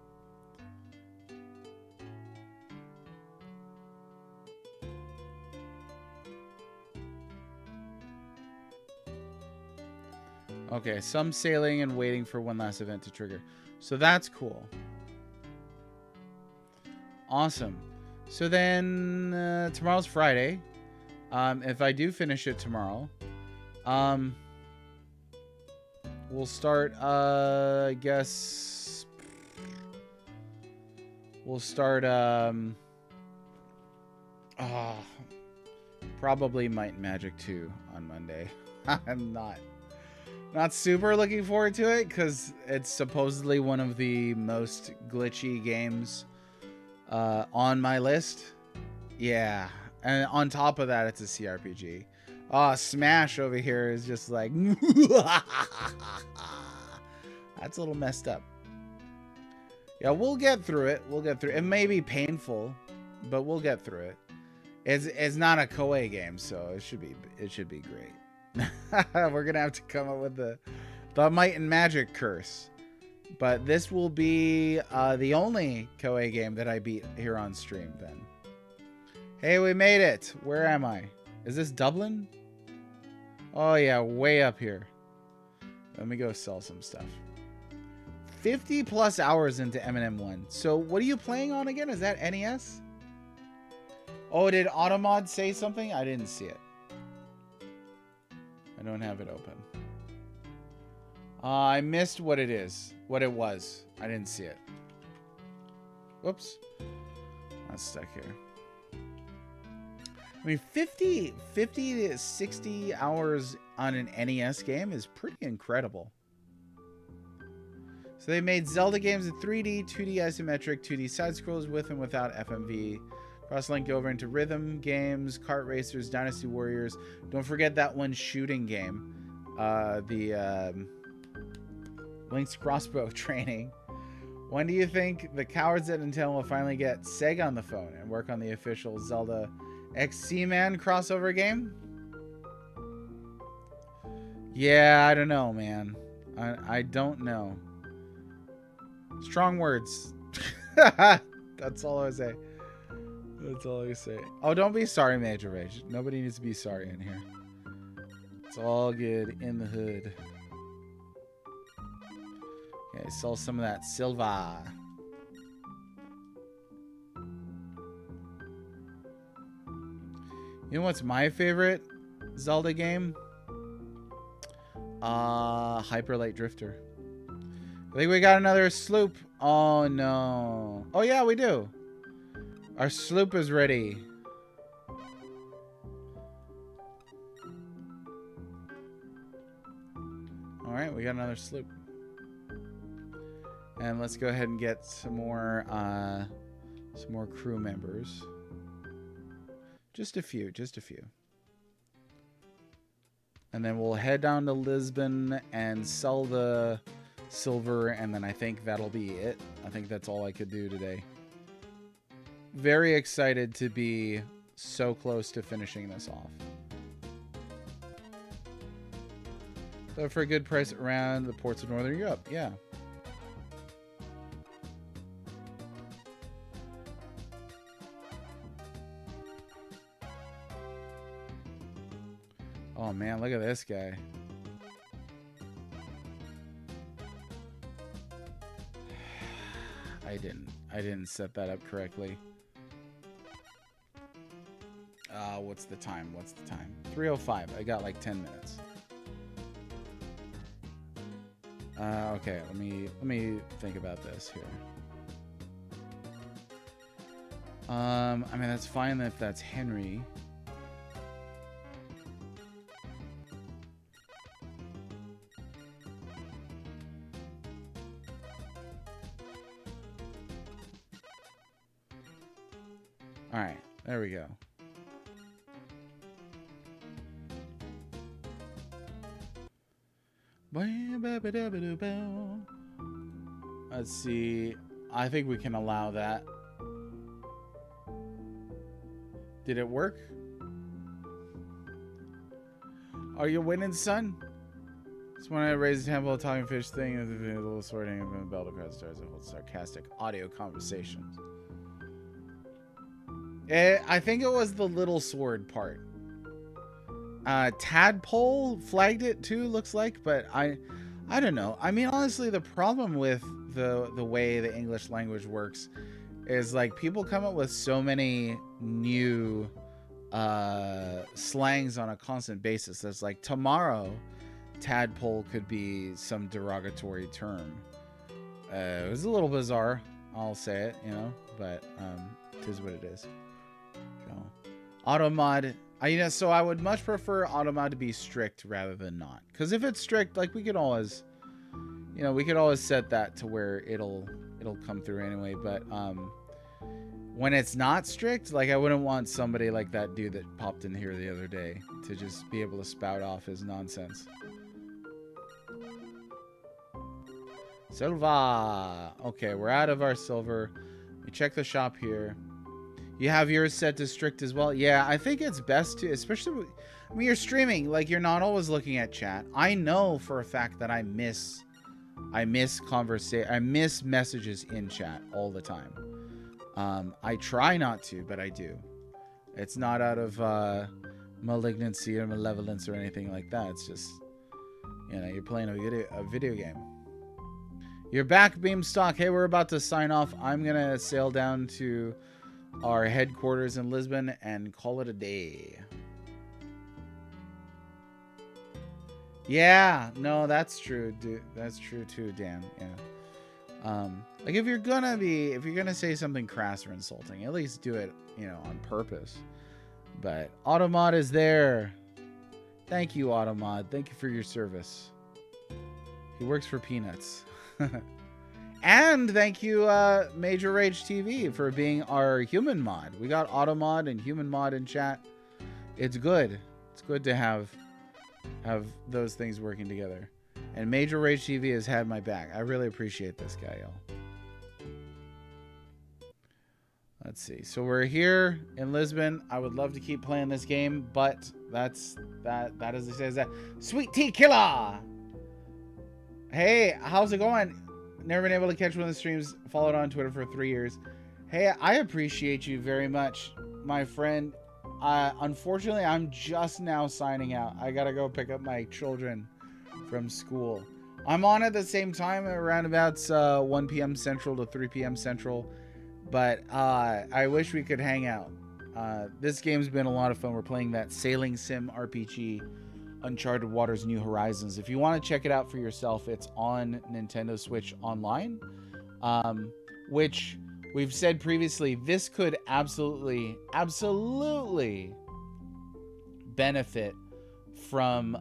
Okay. Some sailing and waiting for one last event to trigger. So that's cool. Awesome. So then tomorrow's Friday. If I do finish it tomorrow, we'll start, I guess, we'll start, probably Might and Magic 2 on Monday. I'm not super looking forward to it because it's supposedly one of the most glitchy games on my list. Yeah. And on top of that, it's a CRPG. Smash over here is just like... That's a little messed up. Yeah, we'll get through it. We'll get through it. It may be painful, but we'll get through it. It's not a Koei game, so it should be great. We're gonna have to come up with the Might and Magic curse. But this will be the only Koei game that I beat here on stream then. Hey, we made it. Where am I? Is this Dublin? Oh yeah, way up here. Let me go sell some stuff. 50 plus hours into M&M1. So what are you playing on again? Is that NES? Oh, did Automod say something? I didn't see it. I don't have it open. I missed what it is. What it was. I didn't see it. Whoops. I'm stuck here. I mean, 50 to 60 hours on an NES game is pretty incredible. So they made Zelda games in 3D, 2D isometric, 2D side scrolls with and without FMV. Cross-link over into rhythm games, kart racers, Dynasty Warriors. Don't forget that one shooting game. Link's crossbow training. When do you think the cowards at Nintendo will finally get Sega on the phone and work on the official Zelda XC-Man crossover game? Yeah, I don't know, man. I don't know. Strong words. That's all I say. That's all I say. Oh, don't be sorry, Major Rage. Nobody needs to be sorry in here. It's all good in the hood. Okay, sell some of that Silva. You know what's my favorite Zelda game? Hyper Light Drifter. I think we got another sloop. Oh no. Oh yeah, we do. Our sloop is ready. Alright, we got another sloop. And let's go ahead and get some more crew members. Just a few. And then we'll head down to Lisbon and sell the silver, and then I think that'll be it. I think that's all I could do today. Very excited to be so close to finishing this off. So for a good price around the ports of Northern Europe, yeah. Oh man, look at this guy. I didn't set that up correctly. What's the time? 3:05. I got like 10 minutes. Okay, let me think about this here. I mean, that's fine if that's Henry. All right, there we go. Let's see. I think we can allow that. Did it work? Are you winning, son? Just when I raised the temple, talking fish thing, and a little sorting of a belt across stars, a whole sarcastic audio conversations. I think it was the little sword part. Tadpole flagged it too, looks like, but I don't know. I mean, honestly, the problem with the way the English language works is like people come up with so many new slangs on a constant basis. There's like tomorrow, tadpole could be some derogatory term. It was a little bizarre, I'll say it, you know, but it is what it is. So, automod, so I would much prefer automod to be strict rather than not. Because if it's strict, like we could always, you know, we could always set that to where it'll come through anyway. But when it's not strict, like I wouldn't want somebody like that dude that popped in here the other day to just be able to spout off his nonsense. Silva. Okay, we're out of our silver. We check the shop here. You have yours set to strict as well? Yeah, I think it's best to, especially when you're streaming, like you're not always looking at chat. I know for a fact that I miss messages in chat all the time. I try not to, but I do. It's not out of malignancy or malevolence or anything like that. It's just, you know, you're playing a video game. You're back, Beamstock. Hey, we're about to sign off. I'm gonna sail down to our headquarters in Lisbon and call it a day. Yeah, no, that's true, dude. That's true too, Dan. Yeah. Like if you're gonna say something crass or insulting, at least do it, you know, on purpose. But Automod is there. Thank you, Automod. Thank you for your service. He works for peanuts. And thank you, Major Rage TV, for being our human mod. We got Automod and human mod in chat. It's good. It's good to have those things working together. And Major Rage TV has had my back. I really appreciate this guy, y'all. Let's see. So we're here in Lisbon. I would love to keep playing this game, but that as it says that. Sweet Tea Killer! Hey, how's it going? Never been able to catch one of the streams. Followed on Twitter for 3 years. Hey, I appreciate you very much, my friend. Unfortunately, I'm just now signing out. I gotta go pick up my children from school. I'm on at the same time, around about 1 p.m. Central to 3 p.m. Central. But I wish we could hang out. This game's been a lot of fun. We're playing that Sailing Sim RPG, Uncharted Waters New Horizons. If you want to check it out for yourself, it's on Nintendo Switch Online, which we've said previously, this could absolutely benefit from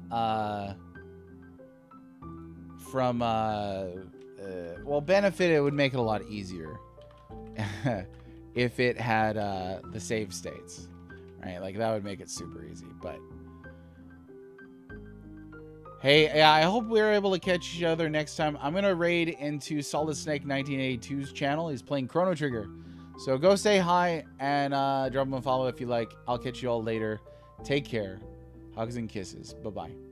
it would make it a lot easier if it had the save states, right? Like that would make it super easy. But hey, yeah, I hope we're able to catch each other next time. I'm gonna raid into Solid Snake 1982's channel. He's playing Chrono Trigger, so go say hi and drop him a follow if you like. I'll catch you all later. Take care. Hugs and kisses. Bye bye.